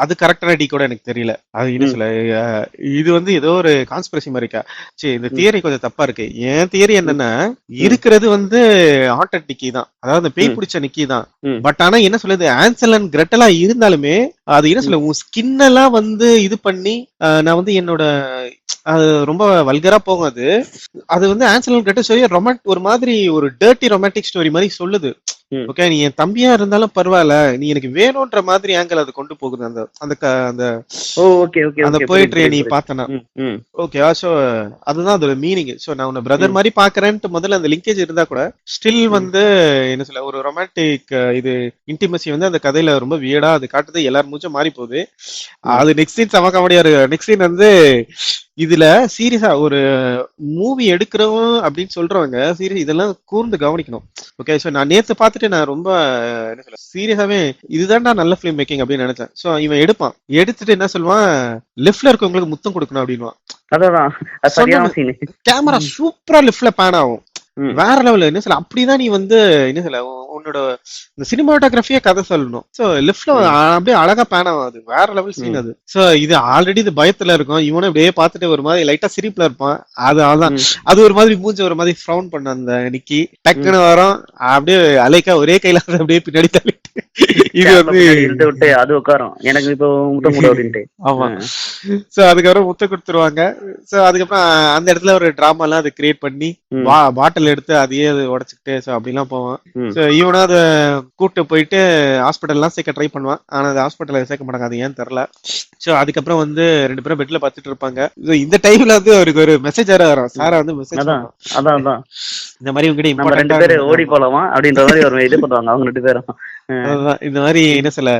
அது கரெக்டான டீகோட எனக்கு தெரியல. அது என்ன சொல்ல, இது வந்து ஏதோ ஒரு கான்ஸ்பிரசி மாதிரி இருக்கா. சரி, இந்த தியரி கொஞ்சம் தப்பா இருக்கு. என் தியரி என்னன்னா, இருக்கிறது வந்து ஹார்ட்டட் நிக்கி தான், அதாவது பேய் பிடிச்ச நிக்கி தான். பட் ஆனா என்ன சொல்லுது, ஆன்சல் அண்ட் கிரெட்டலா இருந்தாலுமே அது என்ன சொல்ல, உன் ஸ்கின் எல்லாம் வந்து இது பண்ணி நான் வந்து என்னோட, அது ரொம்ப வல்கரா போகும். அது வந்து ஆன்சல் அண்ட் கிரெட்டல் ஸ்டோரி ஒரு மாதிரி ஒரு டர்ட்டி ரொமான்டிக் ஸ்டோரி மாதிரி சொல்லுது. ஓகே, நீ என் தம்பியா இருந்தாலும் பரவாயில்ல, நீ எனக்கு வேணும்ன்ற மாதிரி ஆங்கிள் அது கொண்டு போகுது. அந்த போயிட்ரிய நீ பார்த்தனா. ஓகேவா? சோ அதுதான் அதோட மீனிங். சோ நான் உன்னை பிரதர் மாதிரி பாக்குறேன்ட்டு முதல்ல அந்த லிங்கேஜ் இருந்தா கூட ஸ்டில் வந்து என்ன சொல்ல, ஒரு ரொமான்டிக் இது இன்டிமசி வந்து அந்த கதையில ரொம்ப வியர்டா அது காட்டுது. எல்லாரும் மூச்சும் மாறி போகுது. அது நெக்ஸ்ட் சீன் செம காமெடியா இருக்கு. நெக்ஸ்ட் சீன் வந்து இதுல சீரியஸா ஒரு மூவி எடுக்கிறவன் அப்படின்னு சொல்றவங்க சீரியஸ் இதெல்லாம் கூர்ந்து கவனிக்கணும். ஓகே, சோ நான் நேத்து பார்த்துட்டு நான் ரொம்ப என்ன சொல்ல, சீரியஸாவே இதுதான்டா நல்ல ஃபிலிம் மேக்கிங் அப்படின்னு நினைச்சேன். சோ இவன் எடுத்துட்டு என்ன சொல்லுவான், லெஃப்ட்ல இருக்கவங்களுக்கு முத்தம் கொடுக்கணும் அப்படின்வான். அதான் அது சரியான சீன். கேமரா சூப்பரா லிஃப்ட்ல பேன் ஆகும், வேற லெவல். என்ன சொல்ல, அப்படிதான் நீ வந்து என்ன சொல்ல உன்னோட இந்த சினிமாட்டோகிராஃபியே கதை சொல்லணும். சோ லிஃப்ட்ல அப்படியே அழகா பேன் ஆகாது, வேற லெவல் சீன் அது. சோ இது ஆல்ரெடி இது பயத்துல இருக்கும், இவனும் அப்படியே பார்த்துட்டு ஒரு மாதிரி லைட்டா சிரிப்புல இருப்பான். அதான் அது ஒரு மாதிரி மூஞ்ச ஒரு மாதிரி ஃப்ரௌன் பண்ண அந்த நிக்கி டக்குன்னு வரும், அப்படியே அலைக்கா ஒரே கையில அப்படியே பின்னாடி தள்ளிட்டு இது வந்து விட்டு அது உட்காரும் எனக்கு இப்போ முட்டை முட்டை அப்படின்ட்டு. ஆமா. சோ அதுக்கப்புறம் முட்டை கொடுத்துருவாங்க. சோ அதுக்கப்புறம் அந்த இடத்துல ஒரு டிராமா எல்லாம் அதை கிரியேட் பண்ணி பாட்டில் எடுத்து அதையே உடைச்சுக்கிட்டு சோ அப்படிலாம் போவான். சோ இவனா அதை கூட்டு போயிட்டு ஹாஸ்பிட்டல் எல்லாம் சேர்க்க ட்ரை பண்ணுவான். ஆனா அது ஹாஸ்பிட்டல் சேர்க்க மாட்டாங்க, அது ஏன்னு தெரியல. சோ அதுக்கப்புறம் வந்து 2 பேரும் பெட்ல பாத்துட்டு இருப்பாங்க. இந்த டைம்ல வந்து அவருக்கு ஒரு மெசேஜ் வரும், சாரா வந்து மெசேஜ் அதான் இந்த மாதிரி உங்ககிட்ட நம்ம 2 பேரும் ஓடி போலாமா அப்படின்ற மாதிரி ஒரு இது பண்ணுவாங்க அவங்க 2 பேரும். இந்த மாதிரி என்ன சொல்ல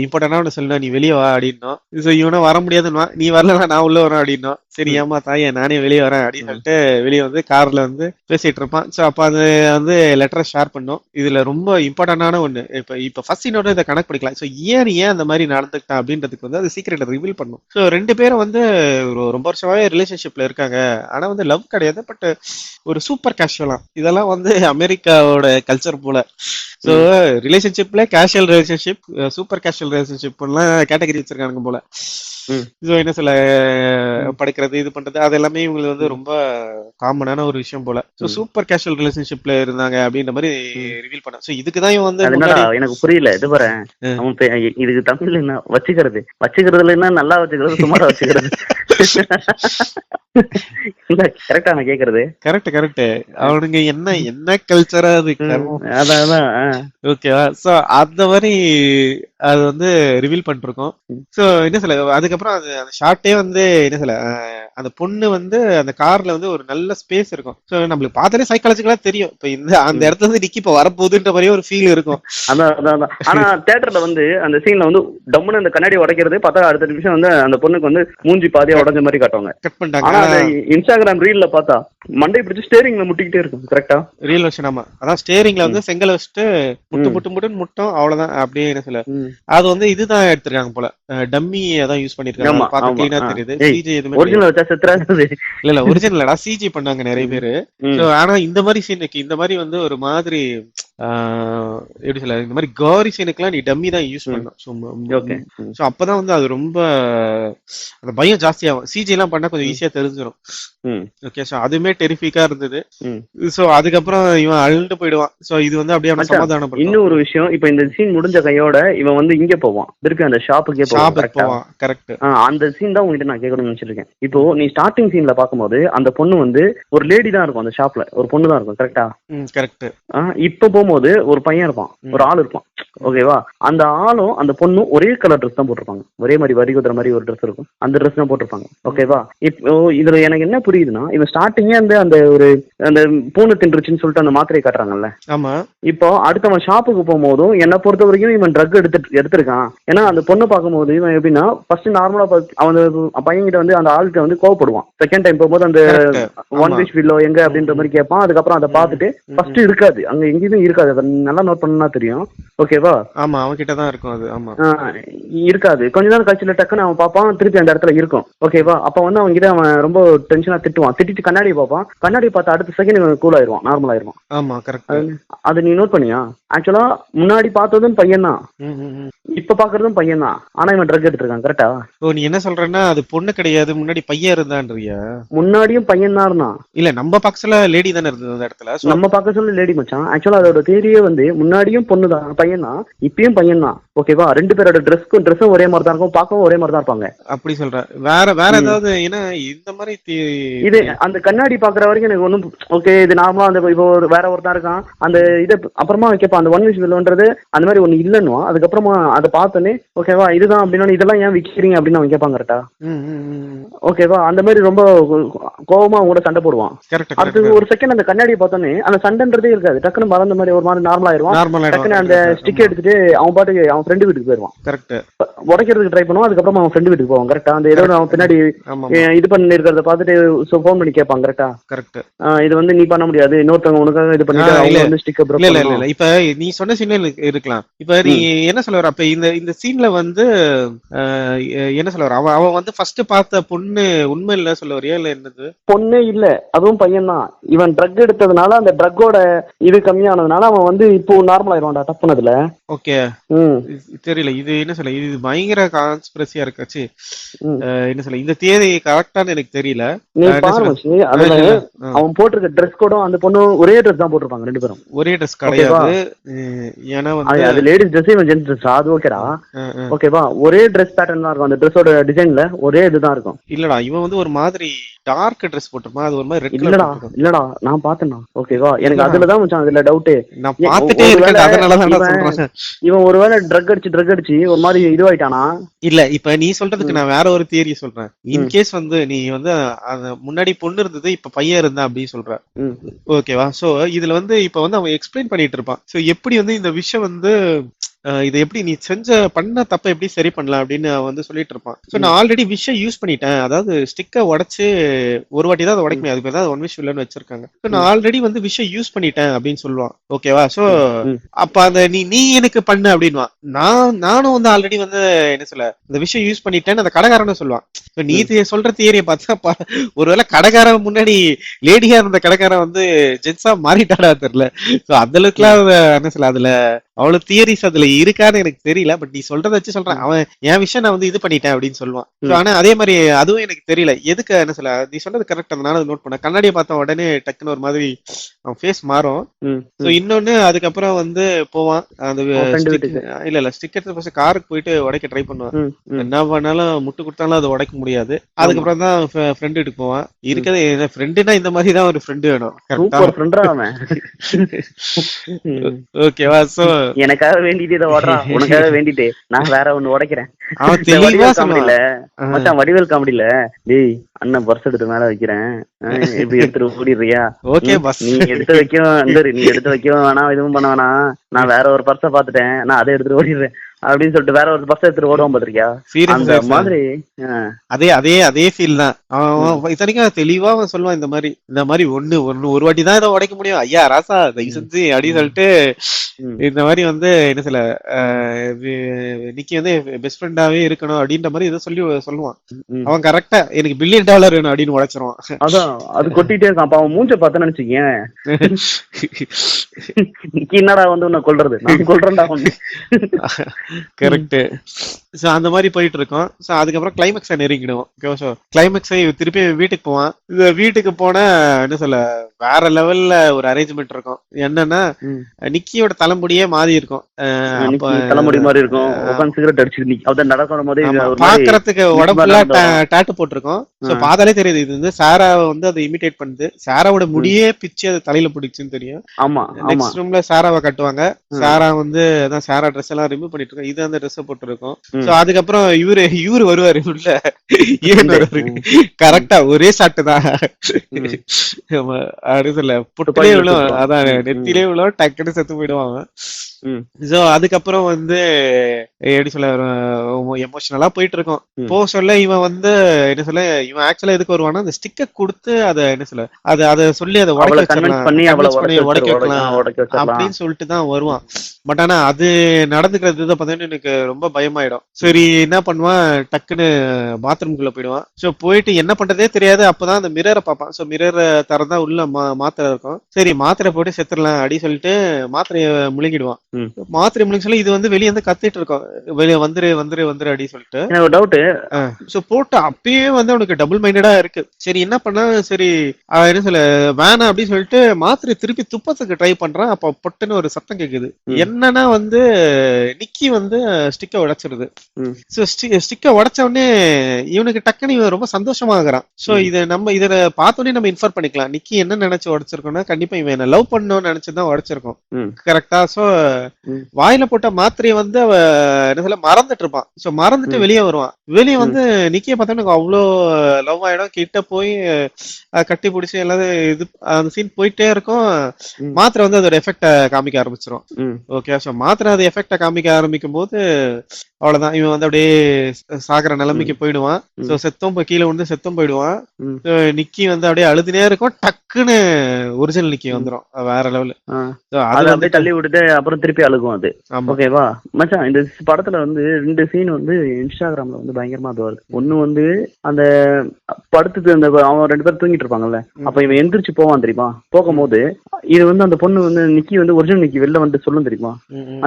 இம்பார்ட்டன்டா ஒண்ணு சொல்லணும், நீ வெளியே வா அப்படின்னோம். இவனும் வர முடியாதுன்னா, நீ வரலன்னா நான் உள்ள வரேன் அப்படின்னோம். சரி ஏமா தாயே நானே வெளியே வரேன் அப்படின்னு சொல்லிட்டு வெளியே வந்து கார்ல வந்து பேசிட்டு இருப்பான். சோ அப்ப அது வந்து லெட்டரை ஷேர் பண்ணும். இதுல ரொம்ப இம்பார்ட்டன்டான ஒண்ணு, இப்ப ஃபர்ஸ்ட் சீனோட இதை கனெக்ட் பண்ணிக்கலாம். சோ ஏன் அந்த மாதிரி நடந்துக்கிட்டான் அப்படின்றதுக்கு வந்து அது சீக்கிரட்டை ரிவீல் பண்ணும். சோ 2 பேரும் வந்து ரொம்ப வருஷமாவே ரிலேஷன்ஷிப்ல இருக்காங்க. ஆனா வந்து லவ் கிடையாது, பட் ஒரு சூப்பர் கேஷுவலா. இதெல்லாம் வந்து அமெரிக்காவோட கல்ச்சர் போல. சோ ரிலேஷன்ஷிப்ல casual relationship, super casual relationship எல்லாம் கேட்டகரி வச்சிருக்காங்க போல. சோ என்ன சொல்ல படிக்கிறது இது பண்றது அது எல்லாமே இவங்களுக்கு வந்து ரொம்ப காமனான ஒரு விஷயம் போல. சோ சூப்பர் கேஷுவல் ரிலேஷன்ஷிப்ல இருந்தாங்க அப்படின்ற மாதிரி ரிவீல் பண்ண. சோ இதுக்குதான் இவன் வந்து எனக்கு புரியல இது பாரு, இதுக்கு தமிழ்ல என்ன வச்சுக்கிறதுல என்ன நல்லா வச்சுக்கிறது சுமாரா வச்சுக்கிறது. கரெக்டா நான் கேக்குறது கரெக்ட். அவனுங்க என்ன கல்ச்சரா அது. அதான் ஓகேவா. சோ அந்த மாதிரி அது வந்து ரிவீல் பண்ணிருக்கோம். சோ என்ன சொல்ல அதுக்கப்புறம் அந்த ஷார்ட்டே வந்து என்ன சொல்ல அந்த பொண்ணு வந்து அந்த கார்ல வந்து ஒரு நல்ல ஸ்பேஸ் இருக்கும். சோ நம்மளுக்கு பார்த்தாலே சைக்காலஜிக்கலா தெரியும் இப்ப அந்த இடத்துல இருந்து நிக்கி இப்ப வரப்போகுதுன்ற மாதிரியே ஒரு ஃபீல் இருக்கும். அதான் ஆனா தியேட்டர்ல வந்து அந்த சீன்ல வந்து டம்முன்னு அந்த கண்ணாடி உடைக்கிறது பார்த்தா அடுத்த நிமிஷம் வந்து அந்த பொண்ணுக்கு வந்து மூஞ்சி பாதியா உடைஞ்ச மாதிரி காட்டுவாங்க, கட் பண்ணிட்டாங்க. ஆனா இன்ஸ்டாகிராம் ரீல்ல பார்த்தா மண்டை பிடிச்சி ஸ்டேரிங்ல முட்டிக்கிட்டே இருக்கும். கரெக்டா ரீல் வெர்ஷன். ஆமா அதான் ஸ்டேரிங்ல வந்து செங்கல் வச்சுட்டு முட்டு முட்டும் அவ்வளவுதான். அப்படியே என்ன சொல்ல அது வந்து இதுதான் எடுத்திருக்காங்க போல, டம்மி அதான் யூஸ் பண்ணிருக்காங்க. பார்க்க கிளீனா தெரியுது. சிஜி எதுவுமே ஒரிஜினல் வச்சா செத்துறாது. இல்ல ஒரிஜினல்டா சிஜி பண்ணாங்க நிறைய பேரு. ஆனா இந்த மாதிரி சீனுக்கு இந்த மாதிரி வந்து ஒரு மாதிரி எப்படி சொல்ல இந்த மாதிரி காரி சீனுக்குலாம் நீ டம்மி தான் யூஸ் பண்ணணும். சோ அப்பதான் வந்து அது ரொம்ப அந்த பயம் ஜாஸ்தியாகும். சிஜி எல்லாம் பண்ணா கொஞ்சம் ஈஸியா தெரிஞ்சிடும். ஓகே. சோ அதுமே டெரிஃபிக்கா இருந்தது. சோ அதுக்கப்புறம் இவன் அழுந்து போயிடுவான். சோ இது வந்து அப்படியே சமாதானம். இன்னும் ஒரு விஷயம், இப்ப இந்த சீன் முடிஞ்ச கையோட இவன் வந்து இங்க போவான், திருப்பி அந்த ஷாப்புக்கே போவான். கரெக்ட். அந்த சீன் தான் உங்ககிட்ட நான் கேட்கணும்னு நினைச்சிருக்கேன். இப்போ நீ ஸ்டார்டிங் சீன்ல பாக்கும்போது அந்த பொண்ணு வந்து ஒரு லேடி தான் இருக்கும், அந்த ஷாப்ல ஒரு பொண்ணு தான் இருக்கும். கரெக்டா? கரெக்ட். இப்ப போகும்போது ஒரு பையன் இருப்பான், ஒரு ஆள் இருப்பான். ஓகேவா? அந்த ஆளும் அந்த பொண்ணும் ஒரே கலர் ட்ரெஸ் தான் போட்டிருப்பாங்க, ஒரே மாதிரி வரி குதிர மாதிரி ஒரு ட்ரெஸ் இருக்கும், அந்த ட்ரெஸ் தான் போட்டிருப்பாங்க. ஓகேவா? இப்போ இதுல எனக்கு என்ன புரியுதுன்னா, இவன் ஸ்டார்டிங்கே அந்த ஒரு அந்த பூனை தின்றுச்சுன்னு சொல்லிட்டு அந்த மாத்திரையை காட்டுறாங்கல்ல. ஆமா. இப்போ அடுத்தவன் ஷாப்புக்கு போகும்போதும் என்ன பொறுத்த வரைக்கும் இவன் ட்ரக் எடுத்திருக்கான். ஏன்னா அந்த பொண்ணை பார்க்கும்போது இவன் எப்படின்னா ஃபர்ஸ்ட் நார்மலா அவன் பையன்கிட்ட வந்து அந்த ஆளுக்கு வந்து கோவப்படுவான். செகண்ட் டைம் போகும்போது அந்த ஒன் விஷ் வில்லோ எங்க அப்படின்ற மாதிரி கேட்பான். அதுக்கப்புறம் அதை பார்த்துட்டு ஃபர்ஸ்ட் இருக்காது, அங்க எங்கேயுமே இருக்காது. அதை நல்லா நோட் பண்ணா தெரியும். ஓகேவா? ஆமா, அவன் கிட்ட தான் இருக்கும் அது. ஆமா, இருக்காது. கொஞ்ச நேரம் கழிச்சுல டக்குன்னு அவன் பார்ப்பான், திருப்பி அந்த இடத்துல இருக்கும். ஓகேவா? அப்ப வந்து அவங்க கிட்ட அவன் ரொம்ப டென்ஷனா திட்டுவான். திட்டிட்டு கண்ணாடி பார்ப்பான். கண்ணாடி பார்த்து அடுத்த செகண்ட் கூல் ஆயிருவான், நார்மல் ஆயிருவான். ஆமா, கரெக்ட். அது நீ நோட் பண்ணியா? ஆக்சுவலா முன்னாடி பார்த்ததும் பையன் தான், இப்ப பாக்குறதும் பையன் தான். ஆனா இவன் ட்ரக் எடுத்திருக்கான். கரெக்டா? ஓ, நீ என்ன சொல்றன்னா அது பொண்ணு கிடையாது, முன்னாடி பையன் இருந்தான்றியா? முன்னாடியும் பையன் தான் இருந்தான். இல்ல, நம்ம பக்கத்துல லேடி தானே இருந்தது அந்த இடத்துல. நம்ம பக்கத்துல லேடி மச்சான். ஆக்சுவலா அதோட தேரியே வந்து முன்னாடியும் பொண்ணு தான், பையன் தான், இப்பயும் பையன் தான். ஓகேவா? 2 பேரோட ட்ரெஸ்ஸும் ஒரே மாதிரி தான் இருக்கும், பார்க்கவும் ஒரே மாதிரி தான் இருப்பாங்க. அப்படி சொல்றேன். வேற ஏதாவது ஏன்னா இந்த மாதிரி இது அந்த கண்ணாடி பாக்குற வரைக்கும் எனக்கு ஒன்னும் ஓகே, இது நார்மலா அந்த இப்போ வேற ஒருத்தன் இருக்கான் அந்த இதை அப்புறமா கேட்பான் அந்த ஒன் விஷ் வில்லோன்றது அந்த மாதிரி ஒண்ணு இல்லைன்னு. அதுக்கப்புறமா அதை பார்த்தோன்னே ஓகேவா இதுதான் அப்படின்னா இதெல்லாம் ஏன் விக்கிறீங்க அப்படின்னு அவன் கேட்பாங்க. கரெக்டா? ஓகேவா? அந்த மாதிரி ரொம்ப கோவமா அவங்க கூட சண்டை போடுவான். அடுத்து ஒரு செகண்ட் அந்த கண்ணாடியை பார்த்தோன்னே அந்த சண்டைன்றதே இருக்காது, டக்குன்னு மறந்த மாதிரி ஒரு மாதிரி நார்மல் ஆயிருவான். நார்மல் டக்குன்னு அந்த ஸ்டிக் எடுத்துட்டு அவன் பாட்டுக்கு அவன் ஃப்ரெண்டு வீட்டுக்கு போயிருவான். கரெக்ட். உடைக்கிறதுக்கு ட்ரை பண்ணுவான். அதுக்கப்புறம் அவன் ஃப்ரெண்டு வீட்டுக்கு போவான். கரெக்டா? அந்த ஏதோ அவன் பின்னாடி இது பண்ணி இருக்கிறத பார்த்துட்டு ஃபோன் பண்ணி கேட்பான். கரெக்டா? கரெக்ட். இது வந்து நீ பண்ண முடியாது, இன்னொருத்தவங்க உனக்காக இது பண்ணிட்டு அவங்க வந்து ஸ்டிக் அப்புறம் இல்ல இப்ப நீ சொன்ன சீன்ல இருக்கலாம். இப்ப நீ என்ன சொல்ல வர, அப்ப இந்த சீன்ல வந்து என்ன சொல்ல வர, அவன் வந்து ஃபர்ஸ்ட் பார்த்த பொண்ணு உண்மை இல்ல சொல்ல வரியா இல்ல என்னது? பொண்ணே இல்ல, அதுவும் பையன் தான். இவன் ட்ரக் எடுத்ததுனால அந்த ட்ரக்கோட இது கம்மியானதுனால அவன் வந்து இப்போ நார்மல் ஆயிடுவான்டா டப்புனதுல. ஓகே. தெரியல, இது என்ன சொல்ல, இது பயங்கர கான்ஸ்பிரசியா இருக்காச்சு. என்ன சொல்ல, இந்த தேதி கரெக்டான்னு எனக்கு தெரியல. நீ பாரு, அவன் போட்டிருக்க ட்ரெஸ் கூட அந்த பொண்ணு ஒரே ட்ரெஸ் தான் போட்டிருப்பாங்க ரெண்டு பேரும். ஒரே ட்ரெஸ் கிடையாது. ஏன்னா வந்து அது லேடிஸ் ட்ரெஸ், இவன் ஜென்ஸ் ட்ரெஸ். அது ஓகேடா, ஓகேவா? ஒரே ட்ரெஸ் பேட்டர்ன் தான் இருக்கும், அந்த ட்ரெஸ்ஸோட டிசைன்ல ஒரே இதுதான் இருக்கும். இல்லடா, இவன் வந்து ஒரு மாதிரி டார்க் ட்ரெஸ் போட்டிருப்பான். அது ஒரு மாதிரி ரெட் கலர். இல்லடா நான் பார்த்தேனா, ஓகேவா? எனக்கு அதுலதான் மச்சான் அதுல டவுட். நான் பார்த்துட்டே இருக்கேன், அதனால தான் சொல்றேன். இவன் ஒருவேளை ட்ரக் அடிச்சு ஒரு மாதிரி இதுவாயிட்டானா? இல்ல, இப்ப நீ சொல்றதுக்கு நான் வேற ஒரு தியரி சொல்றேன். இன்கேஸ் வந்து நீ வந்து முன்னாடி பொண்ணு இருந்தது, இப்ப பையன் இருந்தா அப்படின்னு சொல்ற, ஓகேவா? சோ இதுல வந்து இப்ப வந்து அவன் எக்ஸ்பிளைன் பண்ணிட்டு இருப்பான். சோ எப்படி வந்து இந்த விஷயம் வந்து இதை எப்படி நீ பண்ண தப்ப எப்படி சரி பண்ணலாம் அப்படின்னு அவன் வந்து சொல்லிட்டு இருப்பான். சோ நான் ஆல்ரெடி விஷயம் யூஸ் பண்ணிட்டேன், அதாவது ஸ்டிக்கை உடைச்சு ஒரு வாட்டி தான் அதை உடைக்க முடியாது, அதுக்கு ஏதாவது ஒன் விஷ் இல்லைன்னு வச்சிருக்காங்க. நான் ஆல்ரெடி வந்து விஷயம் யூஸ் பண்ணிட்டேன் அப்படின்னு சொல்லுவான், ஓகேவா? சோ அப்ப அந்த நீ எனக்கு பண்ணு அப்படின்வான். நானும் வந்து ஆல்ரெடி வந்து என்ன சொல்ல, இந்த விஷயம் யூஸ் பண்ணிட்டேன்னு அந்த கடைக்காரன்னு சொல்லுவான். நீ சொல்ற தியரியை பார்த்தா ஒருவேளை கடைக்காரன் முன்னாடி லேடியா இருந்த கடைக்காரன் வந்து ஜென்ஸா மாறிட்டாடா தெரியல. சோ அந்த அளவுக்குலாம் என்ன சொல்ல, அதுல அவ்வளவு தியரிஸ் அதுல இருக்கான்னு எனக்கு தெரியல. பட் நீ சொல்றத வச்சு சொல்றேன், அவன் என் விஷயம் நான் வந்து இது பண்ணிட்டேன் அப்படின்னு சொல்லுவான். ஆனா அதே மாதிரி அதுவும் எனக்கு தெரியல எதுக்கு என்ன சொல்ல, நீ சொல்றது கரெக்ட். அதனால நோட் பண்ண, கண்ணாடியை பார்த்த உடனே டக்குன்னு ஒரு மாதிரி அவன் ஃபேஸ் மாறும். சோ இன்னொன்னு அதுக்கப்புறம் வந்து போவான் அந்த இல்ல ஸ்டிக்கர் காருக்கு போயிட்டு உடைக்க ட்ரை பண்ணுவான். என்ன பண்ணாலும் முட்டு கொடுத்தாலும் அதை உடைக்க முடியாது. அதுக்கப்புறம் தான் ஃப்ரெண்ட் வீட்டுக்கு போவான். இருக்கிறது ஃப்ரெண்டுனா இந்த மாதிரி தான் ஒரு ஃப்ரெண்டு வேணும். ஓகேவா? சோ எனக்காக வேண்டிட்டு இதை ஓடுறான், உனக்காக வேண்டிட்டு நான் வேற ஒண்ணு உடைக்கிறேன். மச்சான் வடிவேல் காமெடியில, டேய் அண்ணன் பர்ஸ் எடுத்து மேல வைக்கிறேன், இப்படி எடுத்துட்டு ஓடிடுறியா? நீ எடுத்து வைக்கவும் வேணாம், இதுவும் பண்ண வேணாம், நான் வேற ஒரு பர்ஸ பாத்துட்டேன், நான் அதை எடுத்துட்டு ஓடிடுறேன் அப்படின்னு சொல்லிட்டு வேற ஒரு பர்ஸ் எடுத்துட்டு ஓடுவோம் பாத்திருக்கியா? அந்த மாதிரி அதே ஃபீல் தான். அவன் இத்தனைக்கும் தெளிவா அவன் சொல்லுவான், இந்த மாதிரி ஒரு வாட்டி தான் இதை உடைக்க முடியும் ஐயா ராசா தயவு செஞ்சு அப்படின்னு சொல்லிட்டு இந்த மாதிரி வந்து என்ன சொல்ல, நிக்கி வந்து பெஸ்ட் ஃப்ரெண்டாவே இருக்கணும் அப்படின்ற மாதிரி ஏதோ சொல்லுவான். அவன் கரெக்டா எனக்கு $1 பில்லியன் வேணும் அப்படின்னு உடைச்சிருவான். அதான் அது கொட்டிட்டே இருக்கான். அப்ப அவன் மூஞ்ச பார்த்தா நினைச்சுக்கேன், நிக்கி என்னடா வந்து உன்னை கொல்றது, நான் கொல்றேன்டா ஒண்ணு. கரெக்ட். சோ அந்த மாதிரி போயிட்டு இருக்கோம். சோ அதுக்கப்புறம் கிளைமேக்ஸை நெருங்கிடுவோம். கிளைமேக்ஸை திருப்பி வீட்டுக்கு போவான். வீட்டுக்கு போனா என்ன சொல்ல, வேற லெவல்ல ஒரு அரேஞ்ச்மெண்ட் இருக்கும். என்னன்னா நிக்கியோட தலைமுடியே மாறி இருக்கும், தலைமுடி மாதிரி இருக்கும். சிகரெட் அடிச்சு நடக்கும் போது பாக்குறதுக்கு உடம்புல டாட்டு போட்டிருக்கோம். சோ பார்த்தாலே தெரியுது இது வந்து சாரா வந்து அதை இமிடேட் பண்ணுது. சாராவோட முடியே பிச்சு அது தலையில பிடிச்சுன்னு தெரியும். ஆமா, நெக்ஸ்ட் ரூம்ல சாராவை கட்டுவாங்க. சாரா வந்து அதான் சாரா ட்ரெஸ் எல்லாம் ரிமூவ் பண்ணிட்டு இருக்கோம், இது அந்த ட்ரெஸ் போட்டுருக்கோம். சோ அதுக்கப்புறம் இவரு வருவாரு உள்ள, கரெக்டா ஒரே ஷாட்டு தான் அப்படி சொல்ல, புட்டிலே விழும், அதான் நெத்திலே விழும், டக்குன்னு செத்து போயிடுவாங்க. சோ அதுக்கப்புறம் வந்து எப்படி சொல்ல, எமோஷனலா போயிட்டு இருக்கோம். போக சொல்ல இவன் வந்து என்ன சொல்ல, இவன் ஆக்சுவலா எதுக்கு வருவானா, அந்த ஸ்டிக்கர் கொடுத்து அதை என்ன சொல்ல அதை சொல்லி அதை உடைக்க வைக்கலாம் அப்படின்னு சொல்லிட்டு தான் வருவான். பட் ஆனா அது நடந்துக்கிறது பார்த்தீங்கன்னா எனக்கு ரொம்ப பயமாயிடும். சரி என்ன பண்ணுவான், டக்குன்னு பாத்ரூம்குள்ள போயிடுவான். சோ போயிட்டு என்ன பண்றதே தெரியாது. அப்பதான் அந்த மிரரை பார்ப்பான். சோ மிரரை திறந்தா உள்ள மாத்திரை இருக்கும். சரி மாத்திரை போட்டு செத்துடலாம் அப்படின்னு சொல்லிட்டு மாத்திரைய முழுங்கிடுவான். மாத்திரை முழுங்க சொல்லி இது வந்து வெளியே வந்து கத்திட்டு இருக்கோம், வெளியே வந்துரு அப்படின்னு சொல்லிட்டு. எனக்கு டவுட். சோ போட்டு அப்பயே வந்து அவனுக்கு டபுள் மைண்டடா இருக்கு. சரி என்ன பண்ணா, சரி என்ன சொல்ல வேணாம் அப்படின்னு சொல்லிட்டு மாத்திரை திருப்பி துப்பத்துக்கு ட்ரை பண்றான். அப்ப பொட்டுன்னு ஒரு சத்தம் கேக்குது. என்னன்னா வந்து நிக்கி வந்து ஸ்டிக்கை உடைச்சிருது. சோ ஸ்டிக்கை உடைச்ச உடனே இவனுக்கு டக்குன்னு இவன் ரொம்ப சந்தோஷமாகறான். சோ இதை பார்த்தோன்னே நம்ம இன்ஃபார்ம் பண்ணிக்கலாம், நிக்கி என்ன நினைச்சு உடைச்சிருக்கோம்னா கண்டிப்பா இவன் என்ன லவ் பண்ணணும்னு நினைச்சுதான் உடைச்சிருக்கோம். கரெக்டா? சோ ம். வாயில போட்ட மாத்திரையை வந்து அவ என்ன சொல்ல மறந்துட்டு இருப்பான். சோ மறந்துட்டு வெளியே வருவான். வெளியே வந்து நிக்கிய பார்த்தா எனக்கு அவ்வளோ லவ் ஆயிடும். கிட்ட போய் கட்டி பிடிச்சி எல்லாரும் இது அந்த சீன் போயிட்டே இருக்கும். ம். மாத்திரை வந்து அதோட எஃபெக்ட காமிக்க ஆரம்பிச்சிரும். ம். ஓகே, ஸோ மாத்திரை அது எஃபெக்ட காமிக்க ஆரம்பிக்கும் போது அவ்வளவுதான், இவன் வந்து அப்படியே சாகுற நிலைமைக்கு போயிடுவான். ஸோ செத்தும் போய் கீழே விழுந்து செத்தும் போயிடுவான். ம். So, நிக்கி வந்து அப்படியே அழுதுனே இருக்கும். டக்குன்னு ஒரிஜினல் நிக்கி வந்துரும் வேற லெவலு. ஆ. So, அது அதை வந்து அப்படியே தள்ளி விட்டுட்டு அப்புறம் திருப்பி அழுகும் அது. ஆமா ஓகேவா மச்சான், இந்த படத்துல வந்து 2 சீன் வந்து இன்ஸ்டாகிராம்ல வந்து பயங்கரமா அது வருது. ஒண்ணு வந்து அந்த படுத்துட்டு அந்த அவன் 2 பேரும் தூங்கிட்டு இருப்பாங்கல்ல, அப்ப இவன் எந்திரிச்சு போவான் தெரியுமா, போகும்போது இது வந்து அந்த பொண்ணு வந்து நிக்கி வந்து ஒரிஜினல் நிக்கி வெளில வந்து சொல்லும் தெரியுமா,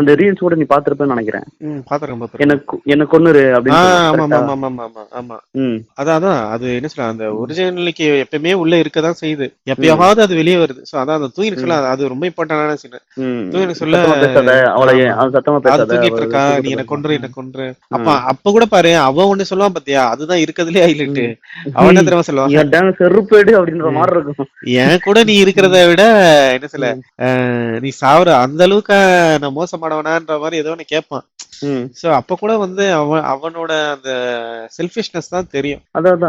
அந்த ரீல்ஸ் கூட நீ பாத்திருப்பேன்னு நினைக்கிறேன். பாத்துருக்கேன். எனக்கு கொன்னுரு அப்படின்னு ஆமா சொல்லும். ஆமா correct ஆ? ஆமா ஆமா ஆமா. ம். அதான் அது என்ன சொல்ல, அந்த ஒரிஜினலுக்கு எப்பயுமே உள்ள இருக்கதான் செய்யுது. எப்பயாவது அது வெளியே வருது. சோ அதான் அந்த தூங்கி சொல்ல, அது ரொம்ப இம்பார்ட்டன்டான சீன். ம். தூங்கி சொல்ல சத்தமா பேசாத அவளை, ஆமா. அவன் சத்தமா அது பேசாத தூங்கிட்டு அவளை இருக்கா, நீ தூக்கத்துல என்ன கொன்று என்ன இருக்கான். கொன்று. அப்ப கூட பாரு, அவன் ஒண்ணு சொல்லுவான் பாத்தியா, அதுதான் இருக்கிறதுலே ஹைலைட். அவன் என்ன தெரியுமா சொல்லுவான், ஏன்டா செருப்பேடு அப்படின்ற மாதிரி இருக்கும். என் கூட நீ இருக்கிறத விட என்ன சொல்ல, நீ சாவுற அந்த அளவுக்கு நான் மோசமானவனான்ற மாதிரி ஏதோ ஒண்ணு கேட்பான். ம். சோ அப்ப கூட வந்து அவனோட அந்த செல்ஃபிஷ்னஸ் தான் தெரியும். அதான்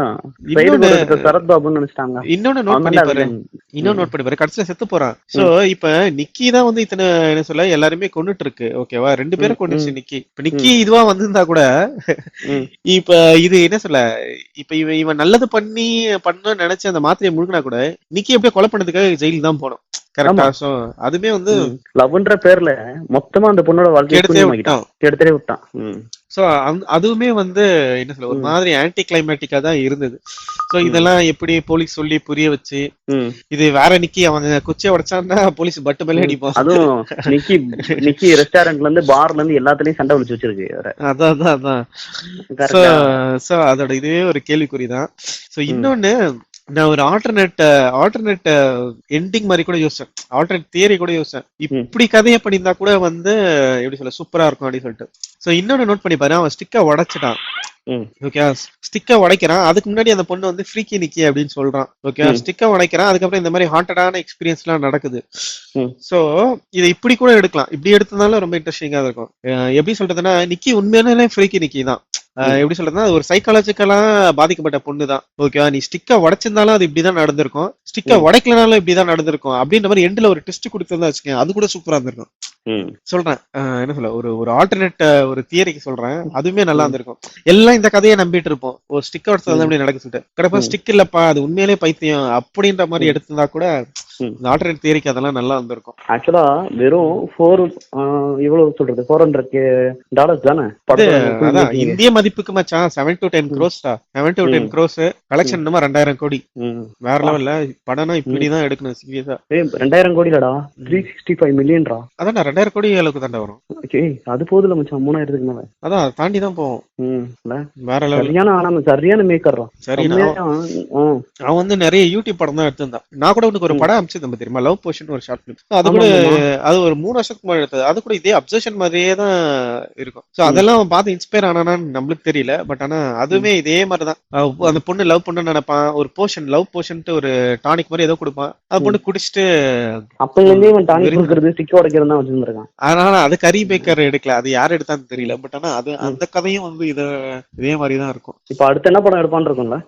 சைடு இன்னொன்னு கூட சரத் பாபுன்னு நினைச்சிட்டாங்க. இன்னொன்னு நோட் பண்ணி பாரு, இன்னொன்னு நோட் பண்ணி பாரு, கடைசியில செத்து போறான். சோ இப்ப நிக்கி தான் வந்து இத்தனை என்ன சொல்ல எல்லாருமே கொன்னுட்டு இருக்கு. ஓகேவா, 2 பேரும் கொண்டுச்சு நிக்கி. இப்ப நிக்கி இதுவா வந்திருந்தா கூட இப்ப இது என்ன சொல்ல, இப்ப இவன் நல்லது பண்ண நினைச்சு அந்த மாத்திரையை முழுங்கினா கூட நிக்கி எப்படியோ கொலை பண்ணதுக்காக ஜெயிலுக்கு தான் போனோம். கரெக்டா. சோ அதுமே வந்து லவ்ன்ற பேர்ல மொத்தமா அந்த பொண்ணோட வாழ்க்கையை கெடுத்தே விட்டான். சோ அதுவுமே வந்து என்ன சொல்ல ஒரு மாதிரி ஆன்டி கிளைமேட்டிக்கா தான் இருந்தது. சோ இதெல்லாம் எப்படி போலீஸ் சொல்லி புரிய வச்சு, இது வேற நிக்கி அவங்க குச்சியை உடைச்சான்னா போலீஸ் பட்டு மேலே அடிப்போம். அதுவும் நிக்கி ரெஸ்டாரண்ட்ல இருந்து பார்ல இருந்து எல்லாத்துலயும் சண்டை விழிச்சு வச்சிருக்கு. அதான் சோ அதோட இதுவே ஒரு கேள்விக்குறிதான். சோ இன்னொன்னு, நான் ஒரு ஆல்டர்னேட் எண்டிங் மாதிரி கூட யோசிச்சேன், ஆல்டர்னேட் தியரி கூட யோசிச்சேன். இப்படி கதையை பண்ணியிருந்தா கூட வந்து எப்படி சொல்ல சூப்பரா இருக்கும் அப்படின்னு சொல்லிட்டு. சோ இன்னொன்னு நோட் பண்ணி பாரு, அவன் ஸ்டிக்கை உடைச்சிட்டான். ஓகே, ஸ்டிக்கை உடைக்கிறான். அதுக்கு முன்னாடி அந்த பொண்ணு வந்து ஃப்ரீக்கி நிக்கி அப்படின்னு சொல்றான். ஓகே, ஸ்டிக்கை உடைக்கிறான். அதுக்கப்புறம் இந்த மாதிரி ஹாண்டடான எக்ஸ்பீரியன்ஸ் எல்லாம் நடக்குது. சோ இதை இப்படி கூட எடுக்கலாம். இப்படி எடுத்ததுனால ரொம்ப இன்ட்ரெஸ்டிங்கா இருக்கும். எப்படி சொல்றதுன்னா, நிக்கி உண்மையான ஃப்ரீக்கி நிக்கி தான். எப்படி சொல்றதுன்னா, ஒரு சைக்காலஜிக்கலா பாதிக்கப்பட்ட பொண்ணு தான். ஓகேவா, நீ ஸ்டிக்கை உடைச்சிருந்தாலும் அது இப்படிதான் நடந்திருக்கும், ஸ்டிக்கை உடைக்கலனாலும் இப்படிதான் நடந்திருக்கும் அப்படின்ற மாதிரி எண்ட்ல ஒரு ட்விஸ்ட் கொடுத்ததா வச்சுக்கேன், அது கூட சூப்பரா இருந்திருக்கும். சொல்றேன் என்ன சொல்ல, ஒரு ஆல்டர்னேட் ஒரு தியரிக்கு சொல்றேன், அதுவுமே நல்லா இருந்திருக்கும். எல்லாம் இந்த கதையை நம்பிட்டு இருப்போம், ஒரு ஸ்டிக் உடைச்சது அப்படி நடக்க சொல்லிட்டு, கடப்பா ஸ்டிக் இல்லப்பா அது உண்மையிலே பைத்தியம் அப்படின்ற மாதிரி எடுத்திருந்தா கூட ஆல்டர்னேட் தியரிக்கு அதெல்லாம் நல்லா இருந்திருக்கும். ஆக்சுவலா வெறும் இவ்வளவு சொல்றது $400 தானே அதான் இந்திய மதிப்புக்கு மச்சான் 7 to 10 crores 7 to 10 crores collection என்னமா 2000 கோடி. வேற லெவல்ல படம்னா இப்படிதான் எடுக்கணும் சீரியஸா. 2000 கோடிலடா 365 மில்லியன்டா. அதான் 2000 கோடி அளவுக்கு தாண்டா வரும். அது போதுல மச்சான், 3000க்கு மேல அதான் தாண்டி தான் போவோம். வேற லெவல். சரியான மேக்கர்ரா. சரி, அவன் வந்து நிறைய யூடியூப் படம் தான் எடுத்திருந்தான். நான் கூட உனக்கு ஒரு படம் அமைச்சிருந்தேன் தெரியுமா, லவ் போஷன் ஒரு ஷார்ட் பிலிம். அது கூட அது ஒரு 3 வருஷத்துக்கு முன்னாடி எடுத்தது. அது கூட இதே அப்சர்ஷன் மாதிரியே தான் இருக்கும். சோ அதெல்லாம் அவன் பார்த்து இன்ஸ்பயர் ஆனானான்னு நம்மளுக்கு தெரியல. பட் ஆனா அதுவுமே இதே மாதிரிதான். அந்த பொண்ணு லவ் பண்ண நினைப்பான், ஒரு போஷன் லவ் போஷன்ட்டு ஒரு டானிக் மாதிரி ஏதோ கொடுப்பான். அது பொண்ணு குடிச்சிட்டு அதனால அது கரி பேக்கர் எடுக்கல, அது யார் எடுத்தான்னு தெரியல. பட் ஆனா அது அந்த கதையும் வந்து இதே மாதிரிதான் இருக்கும். இப்ப அடுத்து என்ன படம் எடுப்பான்னு இருக்கும்ல.